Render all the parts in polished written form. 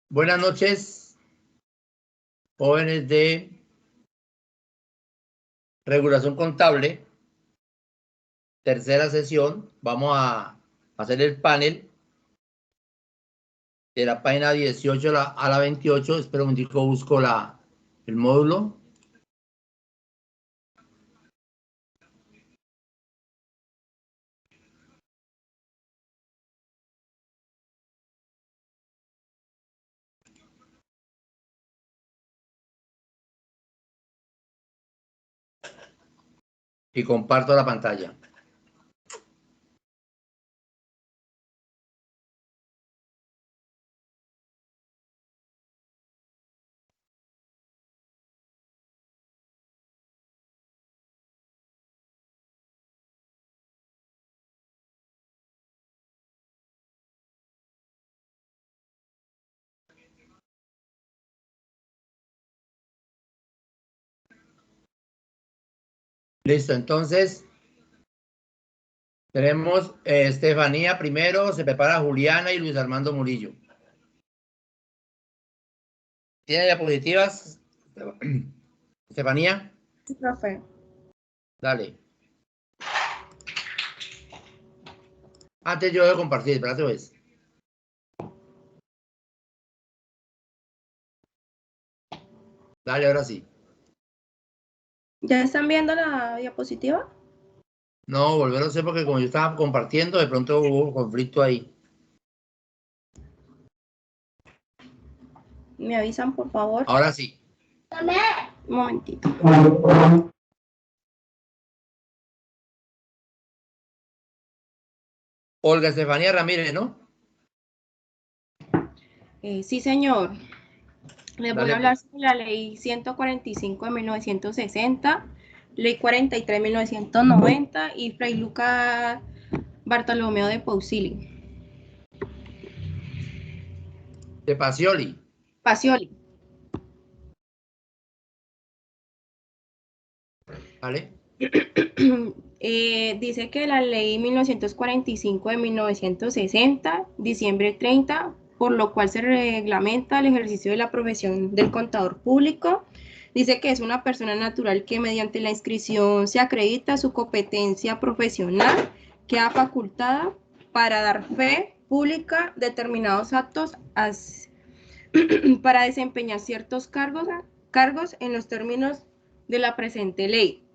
Buenas noches, jóvenes de regulación contable, tercera sesión. Vamos a hacer el panel de la página 18 a la 28. Espero un momentico, busco el módulo. Y comparto la pantalla. Listo, entonces tenemos Estefanía primero, se prepara Juliana y Luis Armando Murillo. ¿Tiene diapositivas, Estefanía? Sí, profe. Dale. Antes yo voy a compartir, espérate pues. Dale, ahora sí. ¿Ya están viendo la diapositiva? No, volver a hacer porque como yo estaba compartiendo, de pronto hubo conflicto ahí. ¿Me avisan, por favor? Ahora sí. Un momentito. Olga Estefanía Ramírez, ¿no? Sí, señor. Les voy Dale, a hablar pues. sobre la ley 145 de 1960, ley 43 de 1990 y Fray Lucas Bartolomeo de Pausili. De Pacioli. Pacioli. ¿Vale? Dice que la ley 1945 de 1960, diciembre 30, por lo cual se reglamenta el ejercicio de la profesión del contador público, dice que es una persona natural que mediante la inscripción se acredita su competencia profesional, queda facultada para dar fe pública determinados actos para desempeñar ciertos cargos en los términos de la presente ley.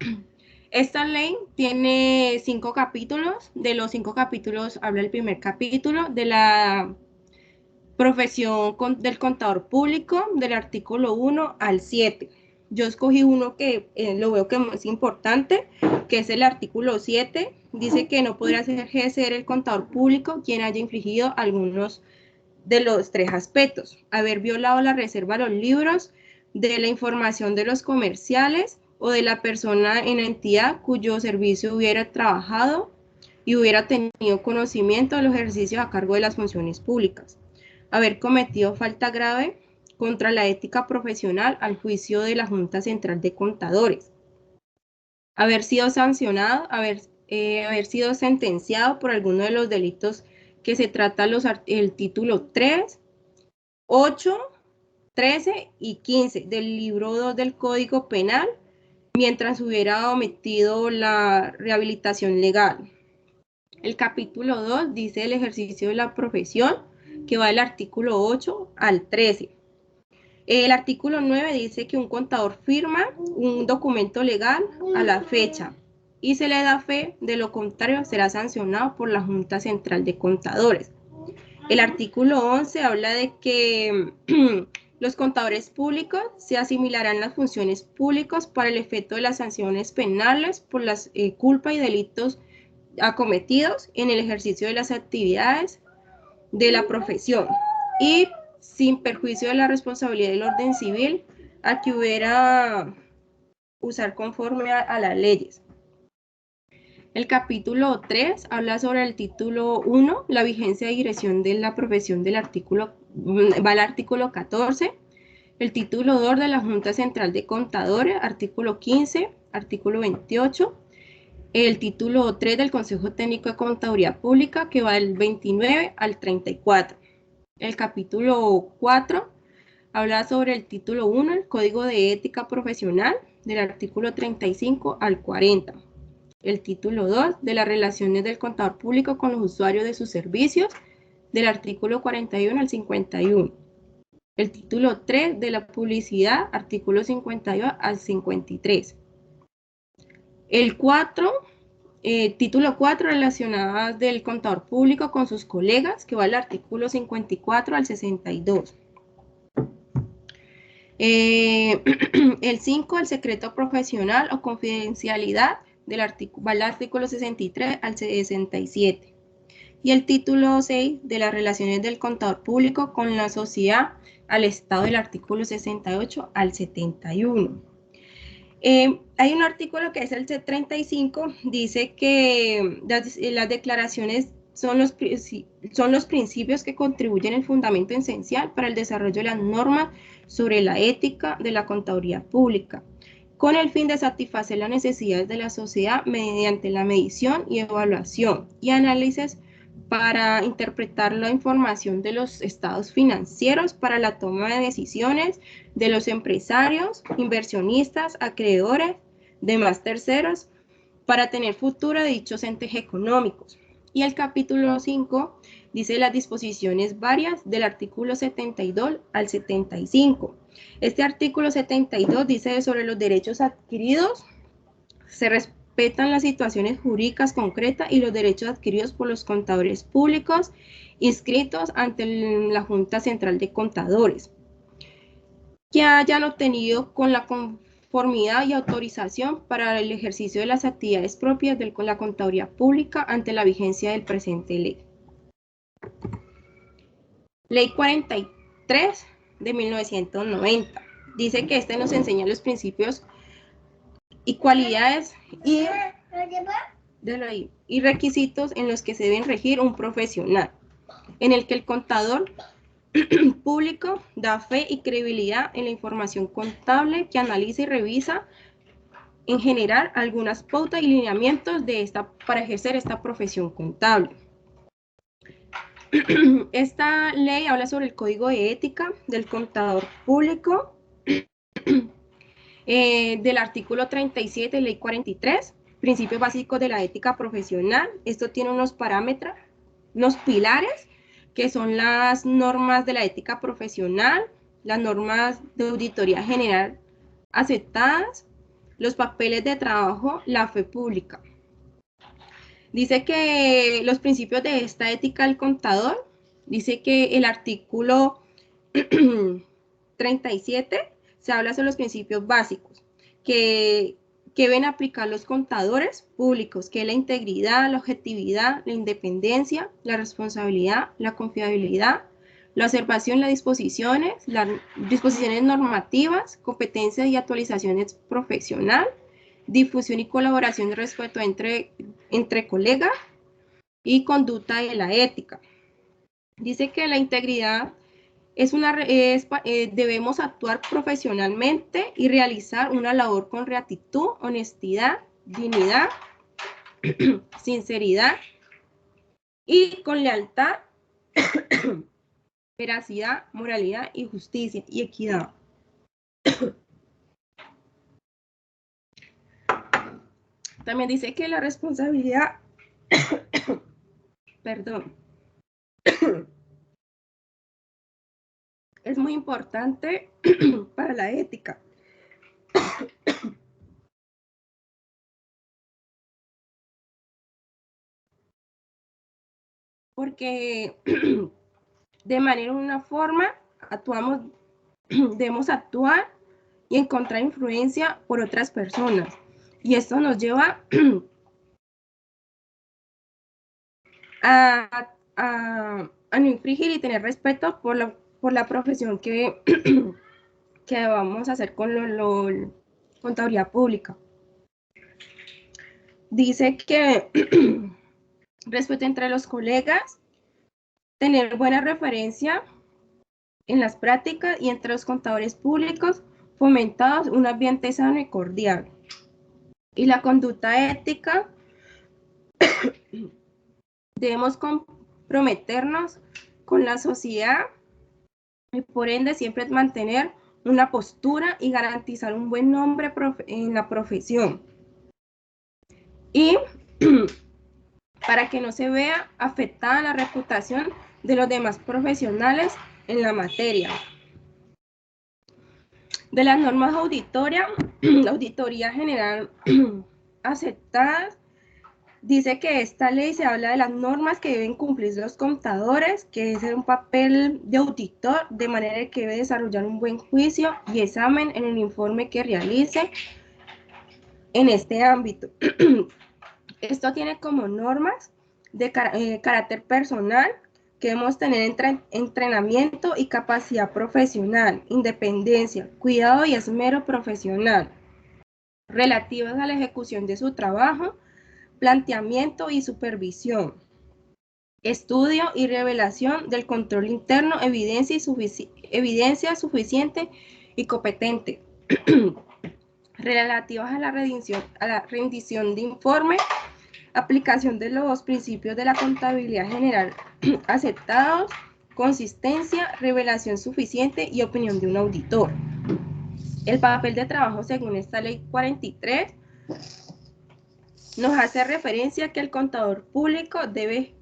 Esta ley tiene 5 capítulos. De los 5 capítulos habla el primer capítulo de la profesión del contador público, del artículo 1 al 7. Yo escogí uno que lo veo que es importante, que es el artículo 7. Dice que no podrá ejercer el contador público quien haya infringido algunos de los 3 aspectos: haber violado la reserva de los libros, de la información de los comerciales o de la persona en la entidad cuyo servicio hubiera trabajado y hubiera tenido conocimiento de los ejercicios a cargo de las funciones públicas, haber cometido falta grave contra la ética profesional al juicio de la Junta Central de Contadores, haber sido sancionado, haber sido sentenciado por alguno de los delitos que se trata el título 3, 8, 13 y 15 del libro 2 del Código Penal, mientras hubiera omitido la rehabilitación legal. El capítulo 2 dice el ejercicio de la profesión, que va del artículo 8 al 13. El artículo 9 dice que un contador firma un documento legal a la fecha y se le da fe, de lo contrario será sancionado por la Junta Central de Contadores. El artículo 11 habla de que los contadores públicos se asimilarán las funciones públicas para el efecto de las sanciones penales por las culpas y delitos acometidos en el ejercicio de las actividades de la profesión y sin perjuicio de la responsabilidad del orden civil a que hubiera usar conforme a las leyes. El capítulo 3 habla sobre el título 1, la vigencia y dirección de la profesión del artículo, va al artículo 14. El título 2 de la Junta Central de Contadores, artículo 15, artículo 28. El título 3 del Consejo Técnico de Contaduría Pública, que va del 29 al 34. El capítulo 4 habla sobre el título 1, el Código de Ética Profesional, del artículo 35 al 40. El título 2, de las relaciones del contador público con los usuarios de sus servicios, del artículo 41 al 51. El título 3, de la publicidad, artículo 52 al 53. El 4, título 4, relacionadas del contador público con sus colegas, que va del artículo 54 al 62. El 5, el secreto profesional o confidencialidad, va del artículo 63 al 67. Y el título 6, de las relaciones del contador público con la sociedad, al Estado, del artículo 68 al 71. Hay un artículo que es el C35, dice que las declaraciones son los principios que contribuyen el fundamento esencial para el desarrollo de las normas sobre la ética de la contaduría pública, con el fin de satisfacer las necesidades de la sociedad mediante la medición y evaluación y análisis para interpretar la información de los estados financieros para la toma de decisiones de los empresarios, inversionistas, acreedores, demás terceros, para tener futuro de dichos entes económicos. Y el capítulo 5 dice las disposiciones varias del artículo 72 al 75. Este artículo 72 dice sobre los derechos adquiridos, se respetan las situaciones jurídicas concretas y los derechos adquiridos por los contadores públicos inscritos ante la Junta Central de Contadores, que hayan obtenido con la conformidad y autorización para el ejercicio de las actividades propias de la contaduría pública ante la vigencia del presente ley. Ley 43 de 1990. Dice que este nos enseña los principios y cualidades y requisitos en los que se deben regir un profesional, en el que el contador público da fe y credibilidad en la información contable, que analiza y revisa en general algunas pautas y lineamientos para ejercer esta profesión contable. Esta ley habla sobre el código de ética del contador público, del artículo 37, ley 43, principios básicos de la ética profesional. Esto tiene unos parámetros, unos pilares, que son las normas de la ética profesional, las normas de auditoría general aceptadas, los papeles de trabajo, la fe pública. Dice que los principios de esta ética del contador, dice que el artículo 37 se habla sobre los principios básicos que deben aplicar los contadores públicos, que es la integridad, la objetividad, la independencia, la responsabilidad, la confiabilidad, la observación, las disposiciones normativas, competencias y actualizaciones profesional, difusión y colaboración y respeto entre colegas y conducta de la ética. Dice que la integridad debemos actuar profesionalmente y realizar una labor con rectitud, honestidad, dignidad, sinceridad y con lealtad, veracidad, moralidad y justicia y equidad. También dice que la responsabilidad, perdón, es muy importante para la ética. Porque de una forma debemos actuar y encontrar influencia por otras personas. Y esto nos lleva a no infringir y tener respeto por la profesión que vamos a hacer con la contaduría pública. Dice que respeto entre los colegas, tener buena referencia en las prácticas y entre los contadores públicos, fomentados un ambiente sano y cordial. Y la conducta ética, debemos comprometernos con la sociedad y por ende siempre mantener una postura y garantizar un buen nombre en la profesión. Y para que no se vea afectada la reputación de los demás profesionales en la materia. De las normas auditoría general aceptadas, dice que esta ley se habla de las normas que deben cumplir los contadores, que es un papel de auditor, de manera que debe desarrollar un buen juicio y examen en el informe que realice en este ámbito. Esto tiene como normas de carácter personal, que debemos tener entrenamiento y capacidad profesional, independencia, cuidado y esmero profesional, relativas a la ejecución de su trabajo, planteamiento y supervisión, estudio y revelación del control interno, evidencia suficiente y competente, relativas a la rendición de informe, aplicación de los principios de la contabilidad general aceptados, consistencia, revelación suficiente y opinión de un auditor. El papel de trabajo según esta ley 43 nos hace referencia a que el contador público debe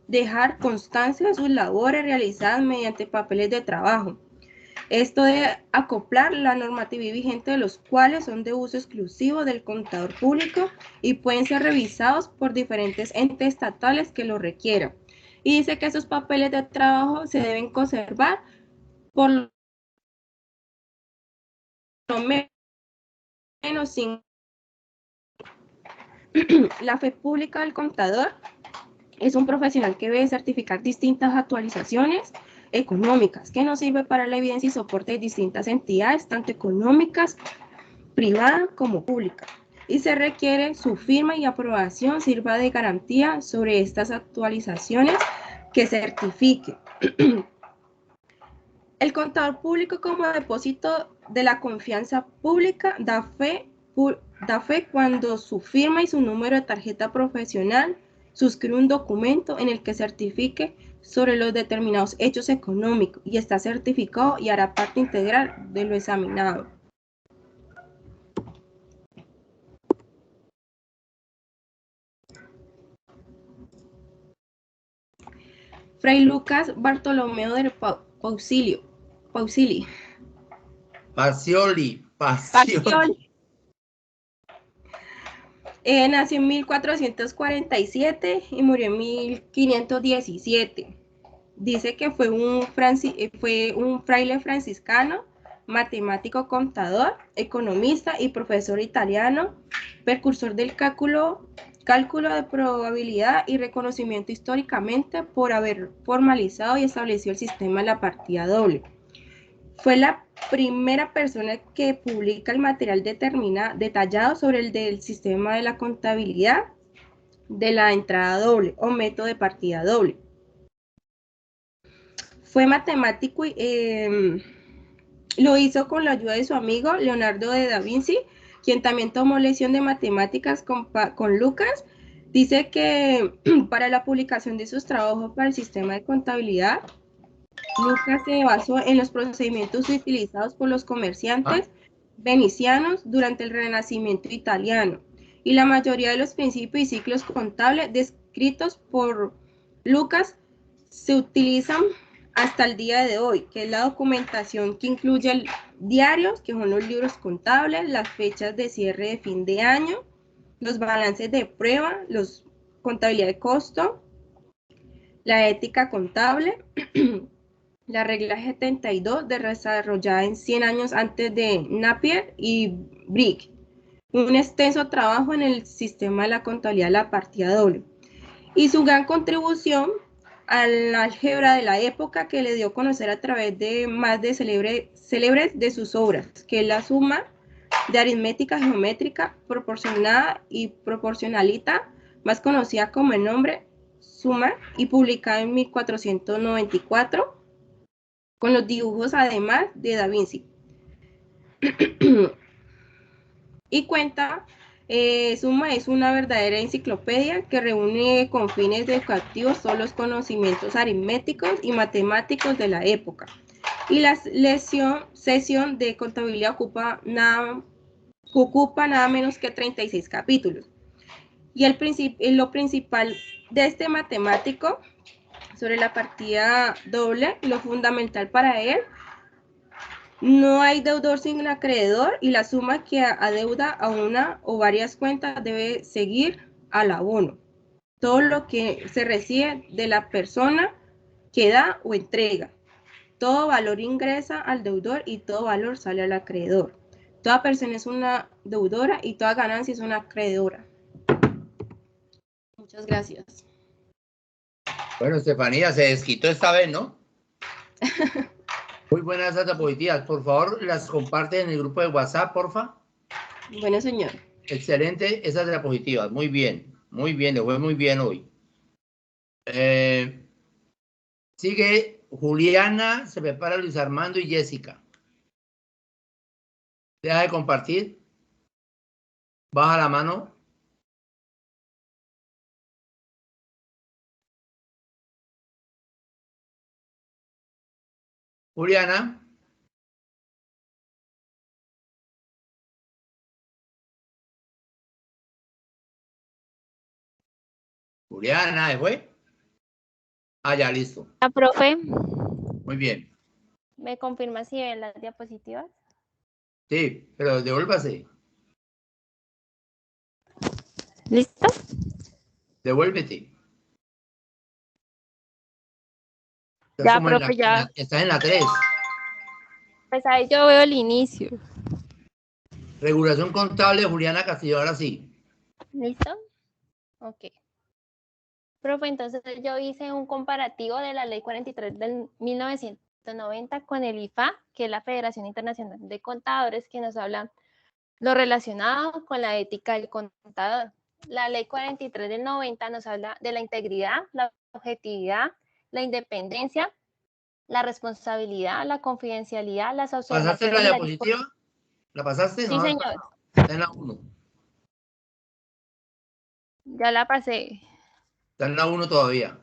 dejar constancia de sus labores realizadas mediante papeles de trabajo. Esto debe acoplar la normativa vigente, de los cuales son de uso exclusivo del contador público y pueden ser revisados por diferentes entes estatales que lo requieran. Y dice que esos papeles de trabajo se deben conservar por lo menos 5. La fe pública del contador es un profesional que debe certificar distintas actualizaciones económicas, que nos sirve para la evidencia y soporte de distintas entidades, tanto económicas, privadas como públicas, y se requiere su firma y aprobación sirva de garantía sobre estas actualizaciones que certifique. El contador público, como depósito de la confianza pública, da fe cuando su firma y su número de tarjeta profesional suscribe un documento en el que certifique sobre los determinados hechos económicos y está certificado y hará parte integral de lo examinado. Fray Lucas Bartolomeo del Pacioli. Nació en 1447 y murió en 1517. Dice que fue un fraile franciscano, matemático, contador, economista y profesor italiano, precursor del cálculo de probabilidad y reconocimiento históricamente por haber formalizado y establecido el sistema de la partida doble. Fue la primera persona que publica el material detallado sobre el del sistema de la contabilidad de la entrada doble o método de partida doble. Fue matemático y lo hizo con la ayuda de su amigo Leonardo da Vinci, quien también tomó lección de matemáticas con Lucas. Dice que para la publicación de sus trabajos para el sistema de contabilidad, Lucas se basó en los procedimientos utilizados por los comerciantes venecianos durante el Renacimiento italiano, y la mayoría de los principios y ciclos contables descritos por Lucas se utilizan hasta el día de hoy, que es la documentación que incluye diarios, que son los libros contables, las fechas de cierre de fin de año, los balances de prueba, los contabilidad de costo, la ética contable, la regla 72 desarrollada en 100 años antes de Napier y Brick, un extenso trabajo en el sistema de la contabilidad de la partida doble, y su gran contribución al álgebra de la época, que le dio a conocer a través de más de célebres de sus obras, que es la suma de aritmética geométrica proporcionada y proporcionalita, más conocida como el nombre suma, y publicada en 1494, con los dibujos además de Da Vinci. Y cuenta Suma es una verdadera enciclopedia que reúne con fines educativos todos los conocimientos aritméticos y matemáticos de la época. Y la sesión de contabilidad ocupa nada menos que 36 capítulos. Y lo principal de este matemático sobre la partida doble, lo fundamental para él: no hay deudor sin acreedor y la suma que adeuda a una o varias cuentas debe seguir al abono. Todo lo que se recibe de la persona que da o entrega. Todo valor ingresa al deudor y todo valor sale al acreedor. Toda persona es una deudora y toda ganancia es una acreedora. Muchas gracias. Bueno, Estefanía, se desquitó esta vez, ¿no? Muy buenas esas diapositivas. Por favor, las comparte en el grupo de WhatsApp, porfa. Bueno, señor. Excelente esas diapositivas. Muy bien, le fue muy bien hoy. Sigue Juliana, se prepara Luis Armando y Jessica. Deja de compartir. Baja la mano. Juliana. Juliana, ¿se fue? Ah, ya, listo. Profe. Muy bien. ¿Me confirma si ven las diapositivas? Sí, pero devuélvase. ¿Listo? Devuélvete. Ya, profe, ya. Estás en la 3. Pues ahí yo veo el inicio. Regulación contable, Juliana Castillo, ahora sí. ¿Listo? Ok. Profe, entonces yo hice un comparativo de la Ley 43 del 1990 con el IFA, que es la Federación Internacional de Contadores, que nos habla lo relacionado con la ética del contador. La Ley 43 del 90 nos habla de la integridad, la objetividad, la independencia, la responsabilidad, la confidencialidad, las observaciones. ¿Pasaste la diapositiva? ¿La pasaste? Sí, No, señor. está en la 1. Ya la pasé. Está en la 1 todavía.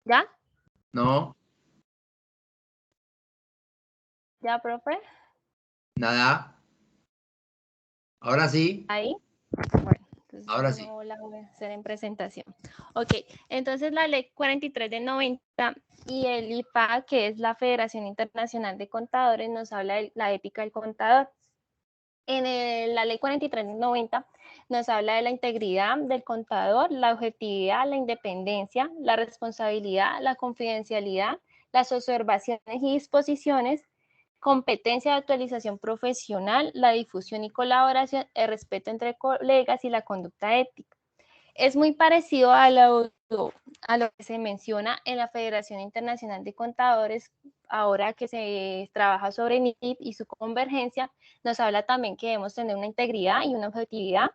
¿Ya? No, ¿Ya, profe? nada. Ahora sí. Ahí. Bueno, entonces Ahora sí. no la voy a hacer en presentación. Ok, entonces la Ley 43 del 90 y el IFA, que es la Federación Internacional de Contadores, nos habla de la ética del contador. La Ley 43 del 90 nos habla de la integridad del contador, la objetividad, la independencia, la responsabilidad, la confidencialidad, las observaciones y disposiciones, competencia de actualización profesional, la difusión y colaboración, el respeto entre colegas y la conducta ética. Es muy parecido a lo que se menciona en la Federación Internacional de Contadores, ahora que se trabaja sobre NIF y su convergencia. Nos habla también que debemos tener una integridad y una objetividad,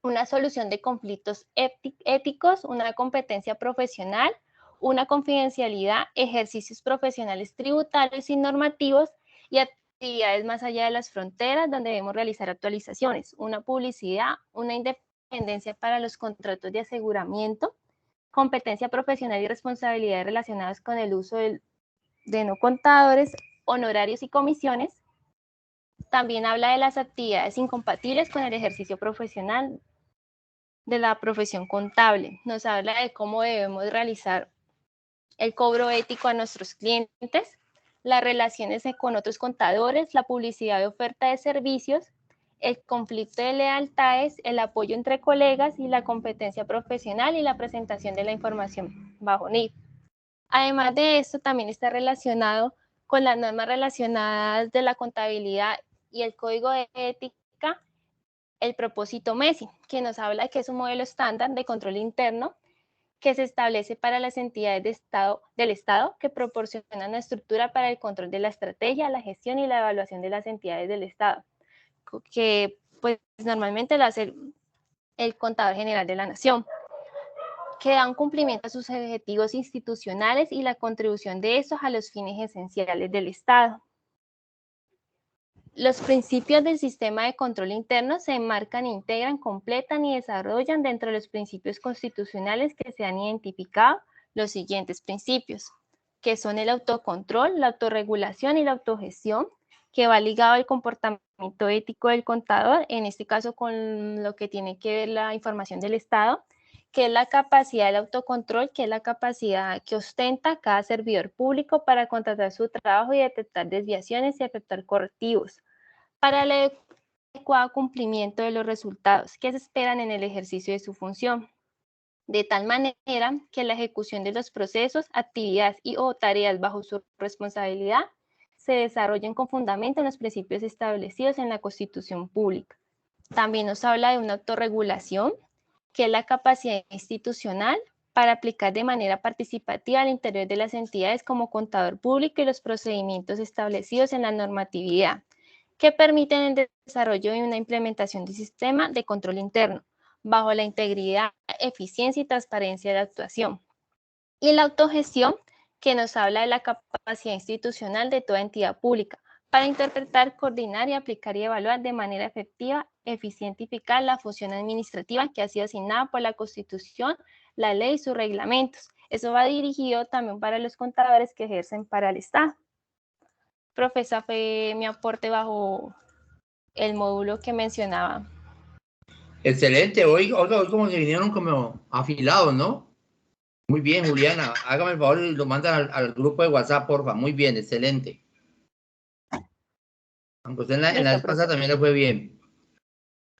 una solución de conflictos éticos, una competencia profesional, una confidencialidad, ejercicios profesionales tributarios y normativos y actividades más allá de las fronteras donde debemos realizar actualizaciones, una publicidad, una independencia para los contratos de aseguramiento, competencia profesional y responsabilidades relacionadas con el uso de no contadores, honorarios y comisiones. También habla de las actividades incompatibles con el ejercicio profesional de la profesión contable. Nos habla de cómo debemos realizar el cobro ético a nuestros clientes, las relaciones con otros contadores, la publicidad de oferta de servicios, el conflicto de lealtades, el apoyo entre colegas y la competencia profesional y la presentación de la información bajo NIF. Además de esto, también está relacionado con las normas relacionadas de la contabilidad y el código de ética, el propósito MESI, que nos habla de que es un modelo estándar de control interno que se establece para las entidades del Estado que proporcionan una estructura para el control de la estrategia, la gestión y la evaluación de las entidades del Estado, que pues normalmente lo hace el Contador General de la Nación, que dan cumplimiento a sus objetivos institucionales y la contribución de estos a los fines esenciales del Estado. Los principios del sistema de control interno se enmarcan, integran, completan y desarrollan dentro de los principios constitucionales que se han identificado los siguientes principios, que son el autocontrol, la autorregulación y la autogestión, que va ligado al comportamiento ético del contador, en este caso con lo que tiene que ver la información del Estado, que es la capacidad del autocontrol, que es la capacidad que ostenta cada servidor público para contratar su trabajo y detectar desviaciones y efectuar correctivos, para el adecuado cumplimiento de los resultados que se esperan en el ejercicio de su función, de tal manera que la ejecución de los procesos, actividades y o tareas bajo su responsabilidad se desarrollen con fundamento en los principios establecidos en la Constitución Pública. También nos habla de una autorregulación, que es la capacidad institucional para aplicar de manera participativa al interior de las entidades como contador público y los procedimientos establecidos en la normatividad, que permiten el desarrollo y una implementación del sistema de control interno, bajo la integridad, eficiencia y transparencia de la actuación. Y la autogestión, que nos habla de la capacidad institucional de toda entidad pública para interpretar, coordinar y aplicar y evaluar de manera efectiva, eficiente y eficaz la función administrativa que ha sido asignada por la Constitución, la ley y sus reglamentos. Eso va dirigido también para los contadores que ejercen para el Estado. Profesor, fue mi aporte bajo el módulo que mencionaba. Excelente. Hoy como se vinieron como afilados, ¿no? Muy bien, Juliana. Hágame el favor y lo mandan al grupo de WhatsApp, porfa. Muy bien, excelente. Aunque usted en la vez pasada también le fue bien.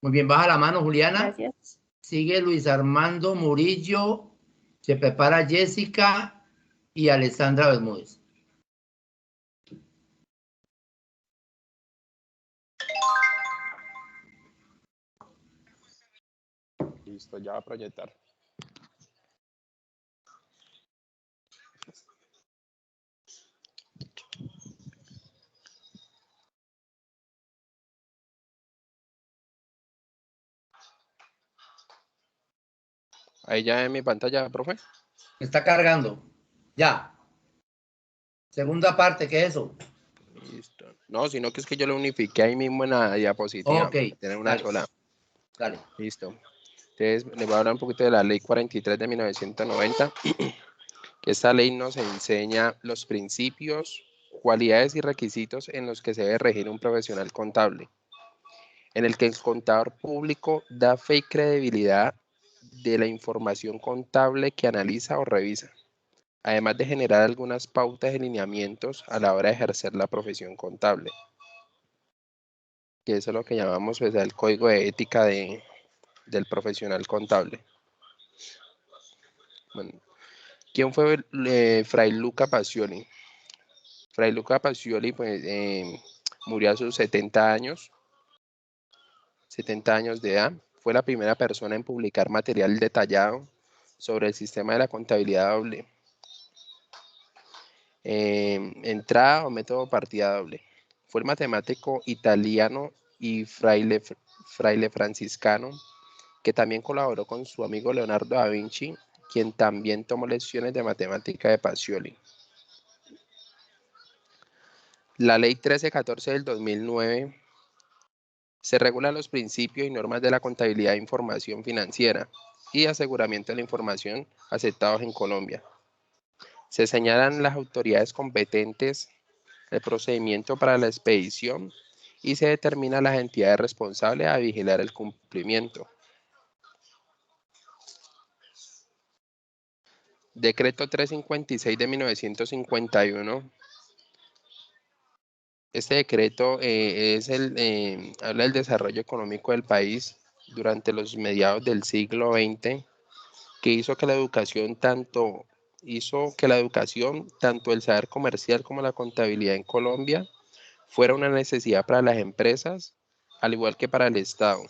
Muy bien, baja la mano, Juliana. Gracias. Sigue Luis Armando Murillo. Se prepara Jessica y Alessandra Bermúdez. Listo, ya va a proyectar. Ahí ya en mi pantalla, profe. Está cargando. Ya. Segunda parte, ¿qué es eso? Listo. No, sino que es que yo lo unifiqué ahí mismo en la diapositiva. Ok. Tener una Dale. sola. Dale. Listo. Entonces, les voy a hablar un poquito de la ley 43 de 1990. Que esta ley nos enseña los principios, cualidades y requisitos en los que se debe regir un profesional contable, en el que el contador público da fe y credibilidad de la información contable que analiza o revisa, además de generar algunas pautas y lineamientos a la hora de ejercer la profesión contable, que eso es lo que llamamos pues, el código de ética del profesional contable. Bueno, ¿quién fue Fray Luca Pacioli? Fray Luca Pacioli pues, murió a sus 70 años de edad. Fue la primera persona en publicar material detallado sobre el sistema de la contabilidad doble. Entrada o método partida doble. Fue el matemático italiano y fraile franciscano que también colaboró con su amigo Leonardo da Vinci, quien también tomó lecciones de matemática de Pacioli. La ley 1314 del 2009 se regulan los principios y normas de la contabilidad de información financiera y aseguramiento de la información aceptados en Colombia. Se señalan las autoridades competentes, el procedimiento para la expedición y se determinan las entidades responsables a vigilar el cumplimiento. Decreto 356 de 1951. Este decreto habla del desarrollo económico del país durante los mediados del siglo XX, que hizo que la educación, tanto el saber comercial como la contabilidad en Colombia, fuera una necesidad para las empresas, al igual que para el Estado,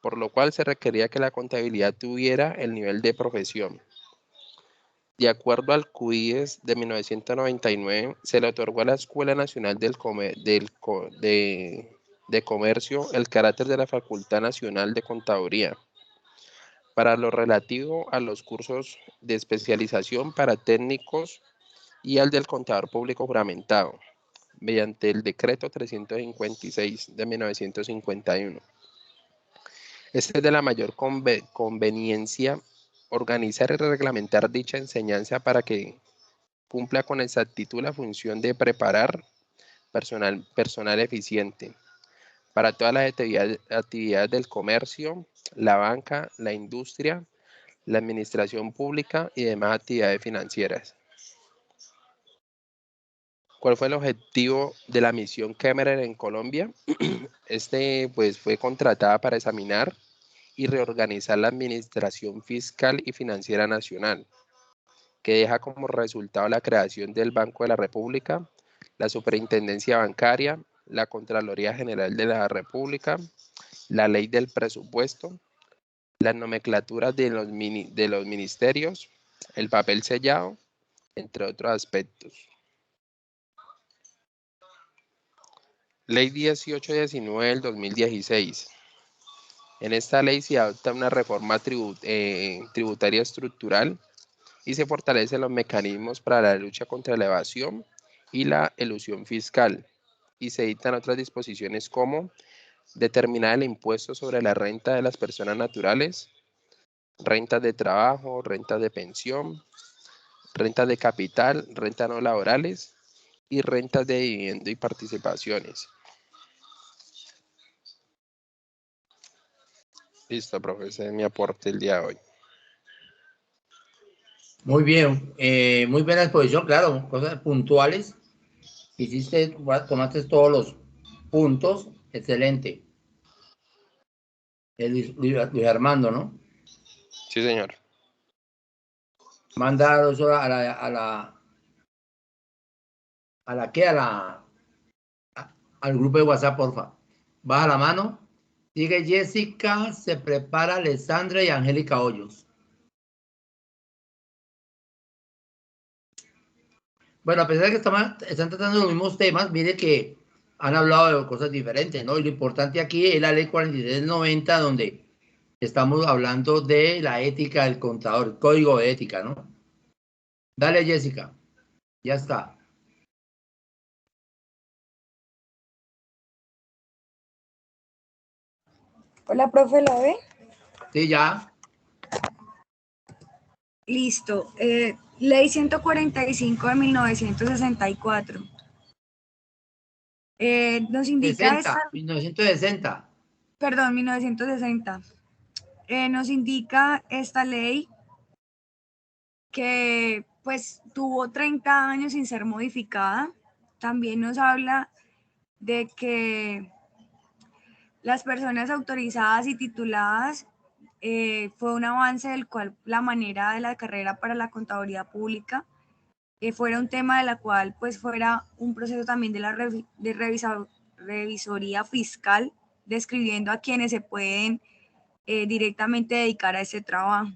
por lo cual se requería que la contabilidad tuviera el nivel de profesión. De acuerdo al CUIES de 1999, se le otorgó a la Escuela Nacional de Comercio el carácter de la Facultad Nacional de Contaduría para lo relativo a los cursos de especialización para técnicos y al del contador público juramentado, mediante el decreto 356 de 1951. Este es de la mayor conveniencia organizar y reglamentar dicha enseñanza para que cumpla con exactitud la función de preparar personal eficiente para todas las actividades del comercio, la banca, la industria, la administración pública y demás actividades financieras. ¿Cuál fue el objetivo de la misión Kemmerer en Colombia? Pues, fue contratada para examinar y reorganizar la administración fiscal y financiera nacional, que deja como resultado la creación del Banco de la República, la Superintendencia Bancaria, la Contraloría General de la República, la Ley del Presupuesto, las nomenclaturas de los ministerios, el papel sellado, entre otros aspectos. Ley 1819 del 2016. En esta ley se adopta una reforma tributaria estructural y se fortalecen los mecanismos para la lucha contra la evasión y la elusión fiscal. Y se dictan otras disposiciones como determinar el impuesto sobre la renta de las personas naturales, rentas de trabajo, rentas de pensión, rentas de capital, rentas no laborales y rentas de dividendo y participaciones. Listo, profe, ese es mi aporte el día de hoy. Muy bien, muy buena exposición, claro, cosas puntuales. Tomaste todos los puntos, excelente. Luis Armando, ¿no? Sí, señor. Manda eso al grupo de WhatsApp, porfa. Baja la mano. Sigue Jessica, se prepara Alessandra y Angélica Hoyos. Bueno, a pesar de que están tratando los mismos temas, mire que han hablado de cosas diferentes, ¿no? Y lo importante aquí es la ley 4390, donde estamos hablando de la ética del contador, código de ética, ¿no? Dale, Jessica. Ya está. Hola, profe, ¿la ve? Sí, ya. Listo. Ley 145 de 1964. Nos indica 1960. Perdón, 1960. Nos indica esta ley que pues tuvo 30 años sin ser modificada. También nos habla de que las personas autorizadas y tituladas fue un avance del cual la manera de la carrera para la contaduría pública fuera un tema de la cual pues fuera un proceso también de la revisoría fiscal, describiendo a quienes se pueden directamente dedicar a ese trabajo.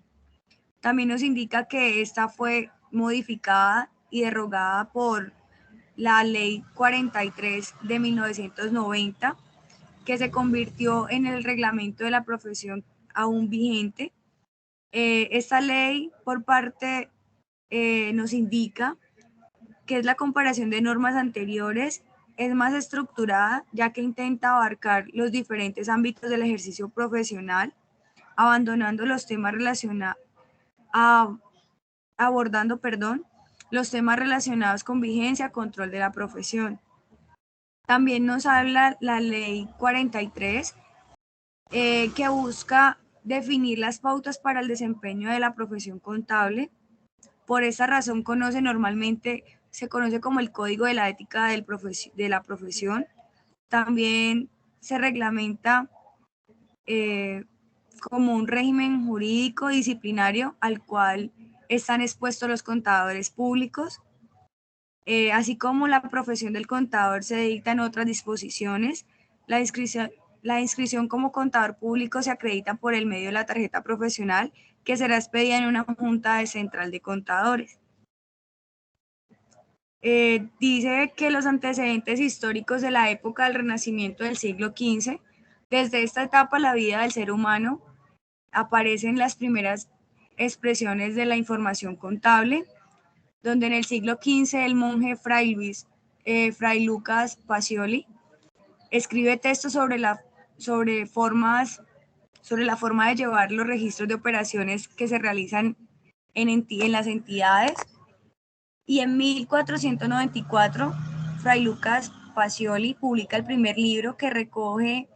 También nos indica que esta fue modificada y derogada por la ley 43 de 1990, que se convirtió en el reglamento de la profesión aún vigente. Esta ley por parte nos indica que es la comparación de normas anteriores, es más estructurada ya que intenta abarcar los diferentes ámbitos del ejercicio profesional, abandonando los temas los temas relacionados con vigencia, control de la profesión. También nos habla la ley 43, que busca definir las pautas para el desempeño de la profesión contable. Por esa razón se conoce como el Código de la Ética de la Profesión. También se reglamenta como un régimen jurídico disciplinario al cual están expuestos los contadores públicos. Así como la profesión del contador se dictan otras disposiciones, la inscripción como contador público se acredita por el medio de la tarjeta profesional que será expedida en una junta central de contadores. Dice que los antecedentes históricos de la época del Renacimiento del siglo XV, desde esta etapa la vida del ser humano aparecen las primeras expresiones de la información contable, donde en el siglo XV el monje Fray Luis Fray Lucas Pacioli. Escribe textos sobre la forma de llevar los registros de operaciones que se realizan en las entidades. Y en 1494, Fray Lucas Pacioli publica el primer libro que recoge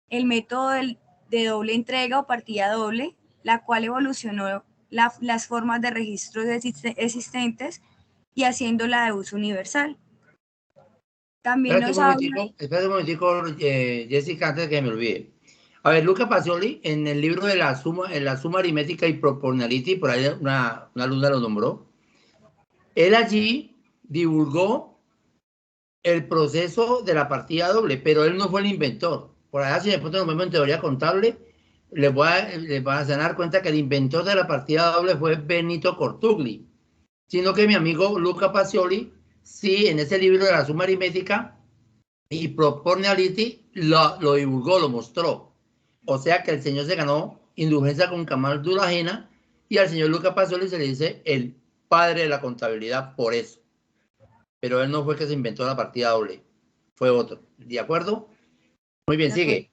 el método de doble entrega o partida doble, la cual evolucionó las formas de registros existentes y haciéndola de uso universal. También nos habla... Espérate un momentico, Jessica, antes de que me olvide. A ver, Luca Pacioli, en el libro de la suma aritmética y proportionality, por ahí una alumna lo nombró, él allí divulgó el proceso de la partida doble, pero él no fue el inventor. Por allá, si de pronto nos vemos en teoría contable, les van a dar cuenta que el inventor de la partida doble fue Benito Cortugli, sino que mi amigo Luca Pacioli, sí, en ese libro de la suma aritmética y proportionality lo divulgó, lo mostró. O sea que el señor se ganó indulgencia con Kamal Dulajena y al señor Luca Pacioli se le dice el padre de la contabilidad por eso. Pero él no fue el que se inventó la partida doble, fue otro. ¿De acuerdo? Muy bien, sigue.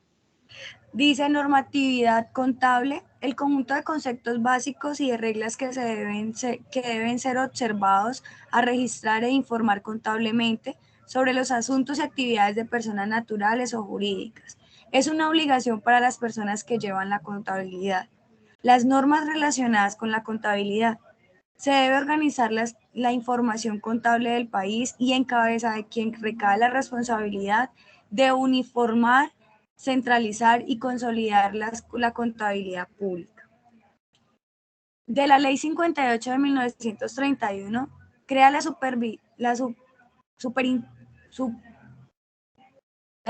Dice normatividad contable, el conjunto de conceptos básicos y de reglas que deben ser observados a registrar e informar contablemente sobre los asuntos y actividades de personas naturales o jurídicas. Es una obligación para las personas que llevan la contabilidad. Las normas relacionadas con la contabilidad. Se debe organizar la información contable del país y en cabeza de quien recae la responsabilidad de uniformar, centralizar y consolidar la contabilidad pública. De la Ley 58 de 1931, crea la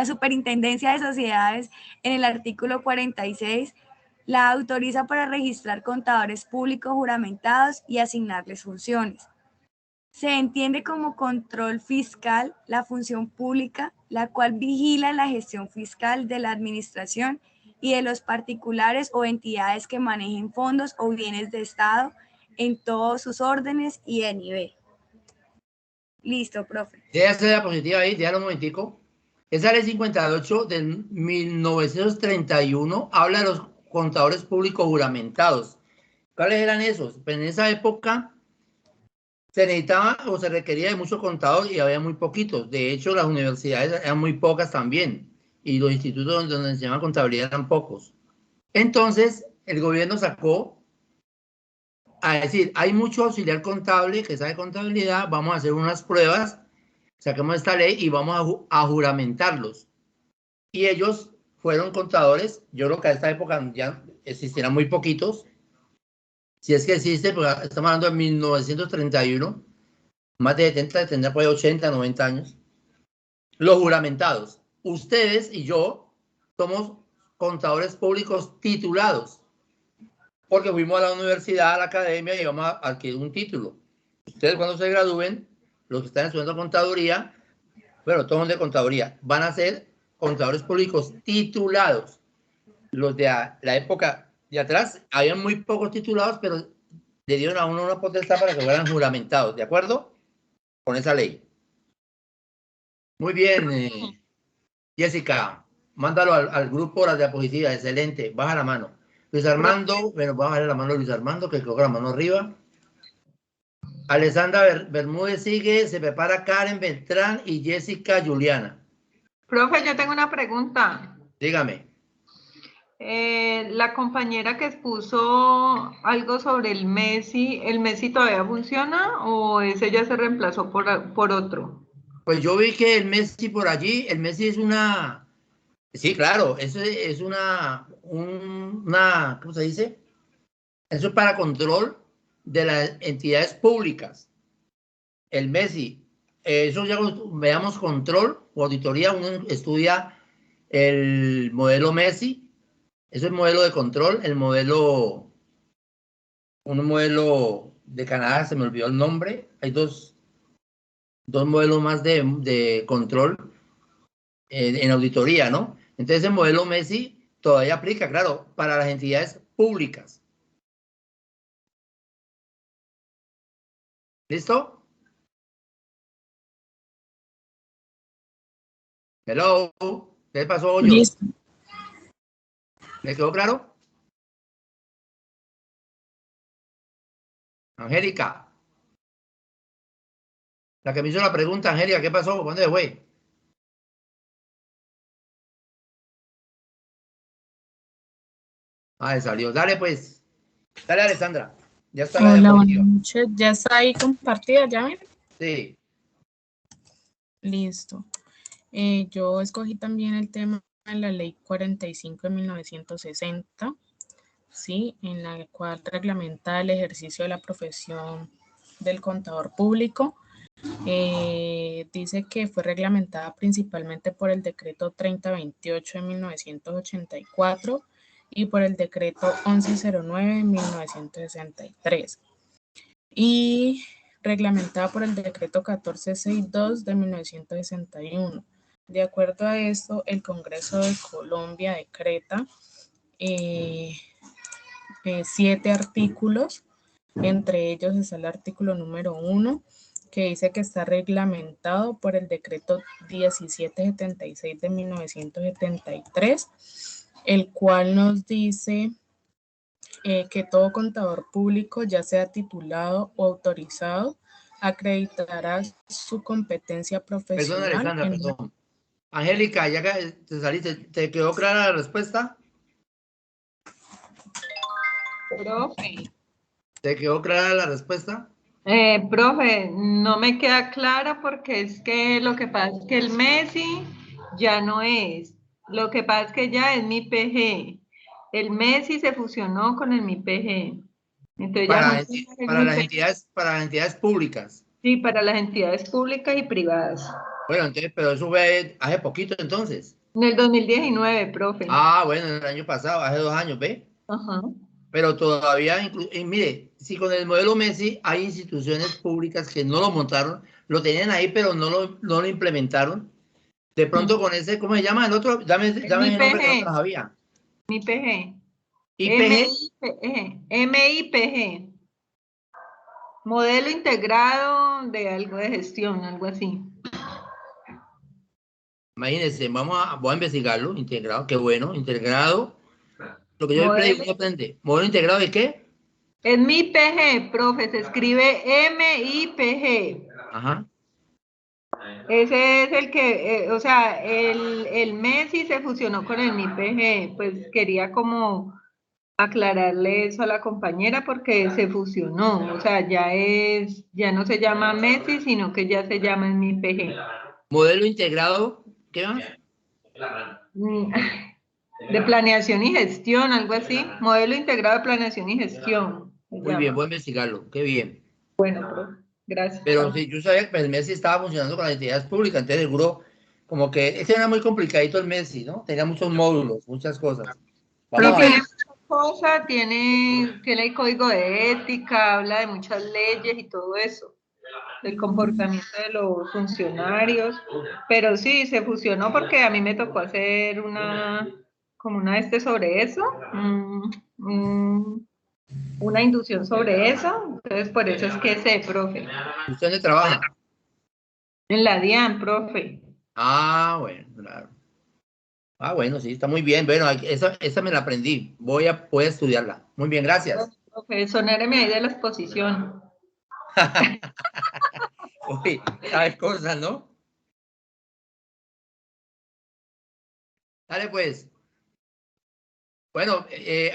Superintendencia de Sociedades en el artículo 46, la autoriza para registrar contadores públicos juramentados y asignarles funciones. Se entiende como control fiscal la función pública, la cual vigila la gestión fiscal de la administración y de los particulares o entidades que manejen fondos o bienes de Estado en todos sus órdenes y de nivel. Listo, profe. Déjase la diapositiva ahí, déjalo un momentico. Esa ley 58 de 1931 habla de los contadores públicos juramentados. ¿Cuáles eran esos? Pues en esa época se necesitaba o se requería de muchos contadores y había muy poquitos. De hecho, las universidades eran muy pocas también y los institutos donde se llama contabilidad eran pocos. Entonces, el gobierno sacó a decir, hay mucho auxiliar contable que sabe contabilidad, vamos a hacer unas pruebas, saquemos esta ley y vamos a juramentarlos. Y ellos fueron contadores, yo creo que a esta época ya existirán muy poquitos, si es que existe, porque estamos hablando de 1931, más de 70, tendrá por ahí 80, 90 años. Los juramentados, ustedes y yo somos contadores públicos titulados, porque fuimos a la universidad, a la academia y vamos a adquirir un título. Ustedes cuando se gradúen, los que están estudiando contaduría, bueno, todos de contaduría, van a ser contadores públicos titulados. Los de la época de atrás, habían muy pocos titulados, pero le dieron a uno una potestad para que fueran juramentados, ¿de acuerdo? Con esa ley. Muy bien, Jessica, mándalo al grupo las diapositivas, excelente, baja la mano. Luis Armando, bueno, vamos a bajar la mano de Luis Armando, que coloca la mano arriba. Alessandra Bermúdez sigue, se prepara Karen Beltrán y Jessica Juliana. Profe, yo tengo una pregunta. Dígame. La compañera que expuso algo sobre el Messi todavía funciona o ese ya se reemplazó por otro? Pues yo vi que el Messi por allí, el Messi es una, sí, claro, eso es una, ¿cómo se dice? Eso es para control de las entidades públicas. El Messi, eso ya veamos control o auditoría, uno estudia el modelo Messi, eso es modelo de control, un modelo de Canadá, se me olvidó el nombre, hay dos modelos más de control en auditoría, ¿no? Entonces el modelo Messi todavía aplica, claro, para las entidades públicas. ¿Listo? Hello. ¿Qué pasó, Hoyos? Listo. ¿Le quedó claro? Angélica. La que me hizo la pregunta, Angélica, ¿qué pasó? ¿Dónde fue? Ah, salió. Dale, pues. Dale, Alessandra. Ya está la Hola, buenas diapositiva. noches. ¿Ya está ahí compartida, ya ven? Sí. Listo. Yo escogí también el tema de la Ley 45 de 1960, ¿sí? En la cual reglamenta el ejercicio de la profesión del contador público. Dice que fue reglamentada principalmente por el decreto 3028 de 1984 y por el decreto 1109 de 1963 y reglamentada por el decreto 1462 de 1961. De acuerdo a esto, el Congreso de Colombia decreta 7 artículos, entre ellos está el artículo número 1, que dice que está reglamentado por el decreto 1776 de 1973, el cual nos dice que todo contador público, ya sea titulado o autorizado, acreditará su competencia Perdón, profesional. Alessandra, perdón. Angélica, ya que te saliste, ¿te quedó clara la respuesta? Profe. ¿Te quedó clara la respuesta? Profe, no me queda claro porque es que lo que pasa es que el Messi ya no es. Lo que pasa es que ya es mi PG. El Messi se fusionó con el mi PG. Entonces ya funciona el Para mi las PG. entidades públicas. Sí, para las entidades públicas y privadas. Bueno, entonces, pero eso fue hace poquito entonces. En el 2019, profe. Ah, bueno, el año pasado, hace 2 años, ¿ve? Ajá. Pero todavía, mire, si con el modelo Messi hay instituciones públicas que no lo montaron, lo tenían ahí, pero no lo implementaron. De pronto con ese, ¿cómo se llama el otro? Dame El el nombre que no te lo MIPG. sabía. MIPG. IPG. MIPG. Modelo integrado de algo de gestión, algo así. Imagínense, voy a investigarlo, integrado, qué bueno, integrado. Lo que yo Modelo. aprende. ¿Modelo integrado de qué? Es MIPG, profe, se escribe MIPG. Ajá. Ese es el que, o sea, el Messi se fusionó con el MIPG. Pues quería como aclararle eso a la compañera porque se fusionó. O sea, ya no se llama Messi, sino que ya se llama el MIPG. Modelo integrado, ¿qué más? De planeación y gestión, algo así. Modelo integrado de planeación y gestión. Muy bien, voy a investigarlo, qué bien. Bueno, profe, gracias. Pero sí, yo sabía que el Messi estaba funcionando con las entidades públicas, entonces seguro, como que ese era muy complicadito el Messi, ¿no? Tenía muchos módulos, muchas cosas. Vamos a ver. Tiene muchas cosas, tiene el código de ética, habla de muchas leyes y todo eso, del comportamiento de los funcionarios, pero sí, se fusionó porque a mí me tocó hacer como una sobre eso, una inducción sobre eso, entonces por eso es que sé, profe. ¿Usted dónde trabaja? En la DIAN, profe. Ah, bueno, claro. Ah, bueno, sí, está muy bien. Bueno, esa me la aprendí. Voy a estudiarla. Muy bien, gracias. Profe, sonéreme ahí de la exposición. Uy, sabes cosas, ¿no? Dale, pues. Bueno,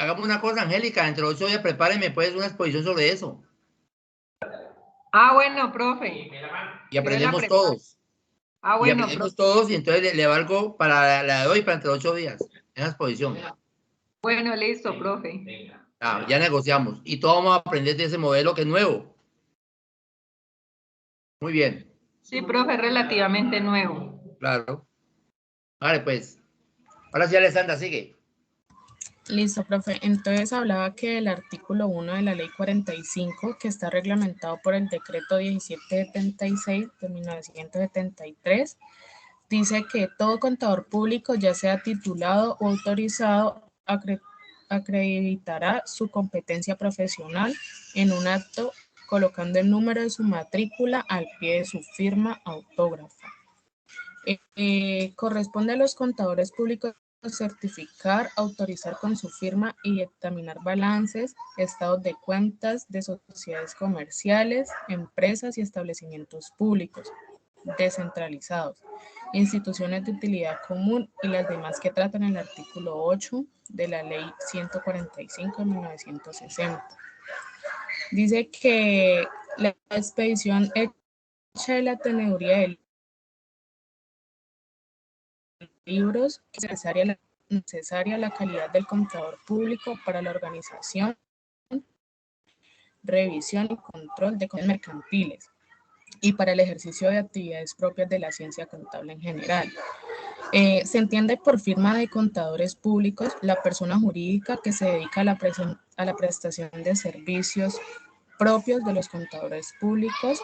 hagamos una cosa, Angélica. Entre 8 días, prepárenme, pues, una exposición sobre eso. Ah, bueno, profe. Y aprendemos todos. Ah, Y bueno, aprendemos profe. todos y entonces le valgo para la de hoy, para entre 8 días, en la exposición. Bueno, listo, profe. Ah, ya negociamos. Y todos vamos a aprender de ese modelo que es nuevo. Muy bien. Sí, profe, relativamente nuevo. Claro. Vale, pues. Ahora sí, Alessandra, sigue. Listo, profe. Entonces hablaba que el artículo 1 de la Ley 45, que está reglamentado por el decreto 1776 de 1973, dice que todo contador público, ya sea titulado o autorizado, acreditará su competencia profesional en un acto colocando el número de su matrícula al pie de su firma autógrafa. Corresponde a los contadores públicos certificar, autorizar con su firma y examinar balances, estados de cuentas de sociedades comerciales, empresas y establecimientos públicos descentralizados, instituciones de utilidad común y las demás que tratan el artículo 8 de la Ley 145 de 1960. Dice que la expedición hecha de la teneduría de libros que es necesaria la calidad del contador público para la organización, revisión y control de controles mercantiles y para el ejercicio de actividades propias de la ciencia contable en general. Se entiende por firma de contadores públicos la persona jurídica que se dedica a la prestación de servicios propios de los contadores públicos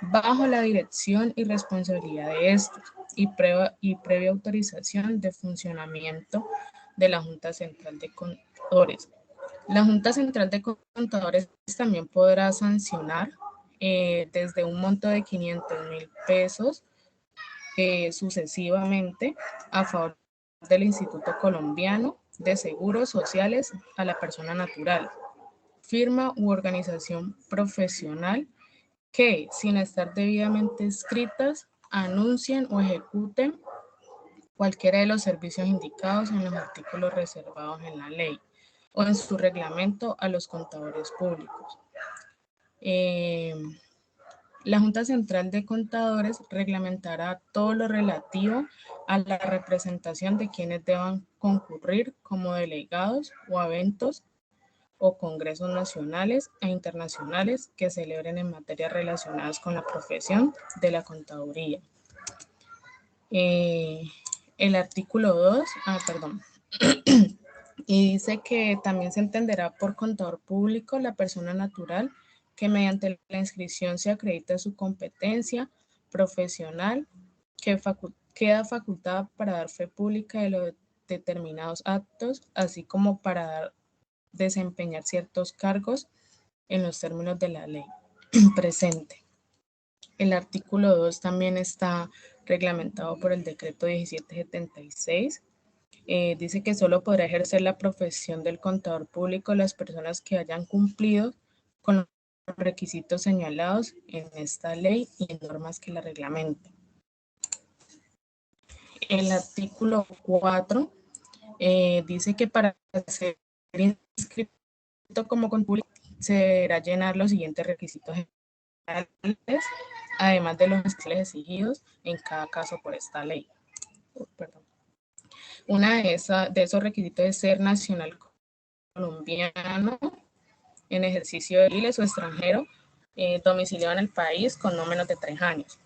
bajo la dirección y responsabilidad de estos y previa autorización de funcionamiento de la Junta Central de Contadores. La Junta Central de Contadores también podrá sancionar desde un monto de 500.000 pesos sucesivamente a favor del Instituto Colombiano de Seguros Sociales a la persona natural, firma u organización profesional que, sin estar debidamente inscritas, anuncien o ejecuten cualquiera de los servicios indicados en los artículos reservados en la ley o en su reglamento a los contadores públicos. La Junta Central de Contadores reglamentará todo lo relativo a la representación de quienes deban concurrir como delegados o a eventos o congresos nacionales e internacionales que celebren en materias relacionadas con la profesión de la contaduría. El artículo 2, y dice que también se entenderá por contador público la persona natural que mediante la inscripción se acredita su competencia profesional, que queda facultada para dar fe pública de los determinados actos, así como para desempeñar ciertos cargos en los términos de la ley presente. El artículo 2 también está reglamentado por el decreto 1776. Dice que solo podrá ejercer la profesión del contador público las personas que hayan cumplido con los requisitos señalados en esta ley y en normas que la reglamentan. El artículo 4 dice que para ser inscrito como contador público se deberá llenar los siguientes requisitos generales, además de los especiales exigidos en cada caso por esta ley. Una de esos requisitos es ser nacional colombiano en ejercicio de civiles o extranjero, domiciliado en el país con no menos de 3 años.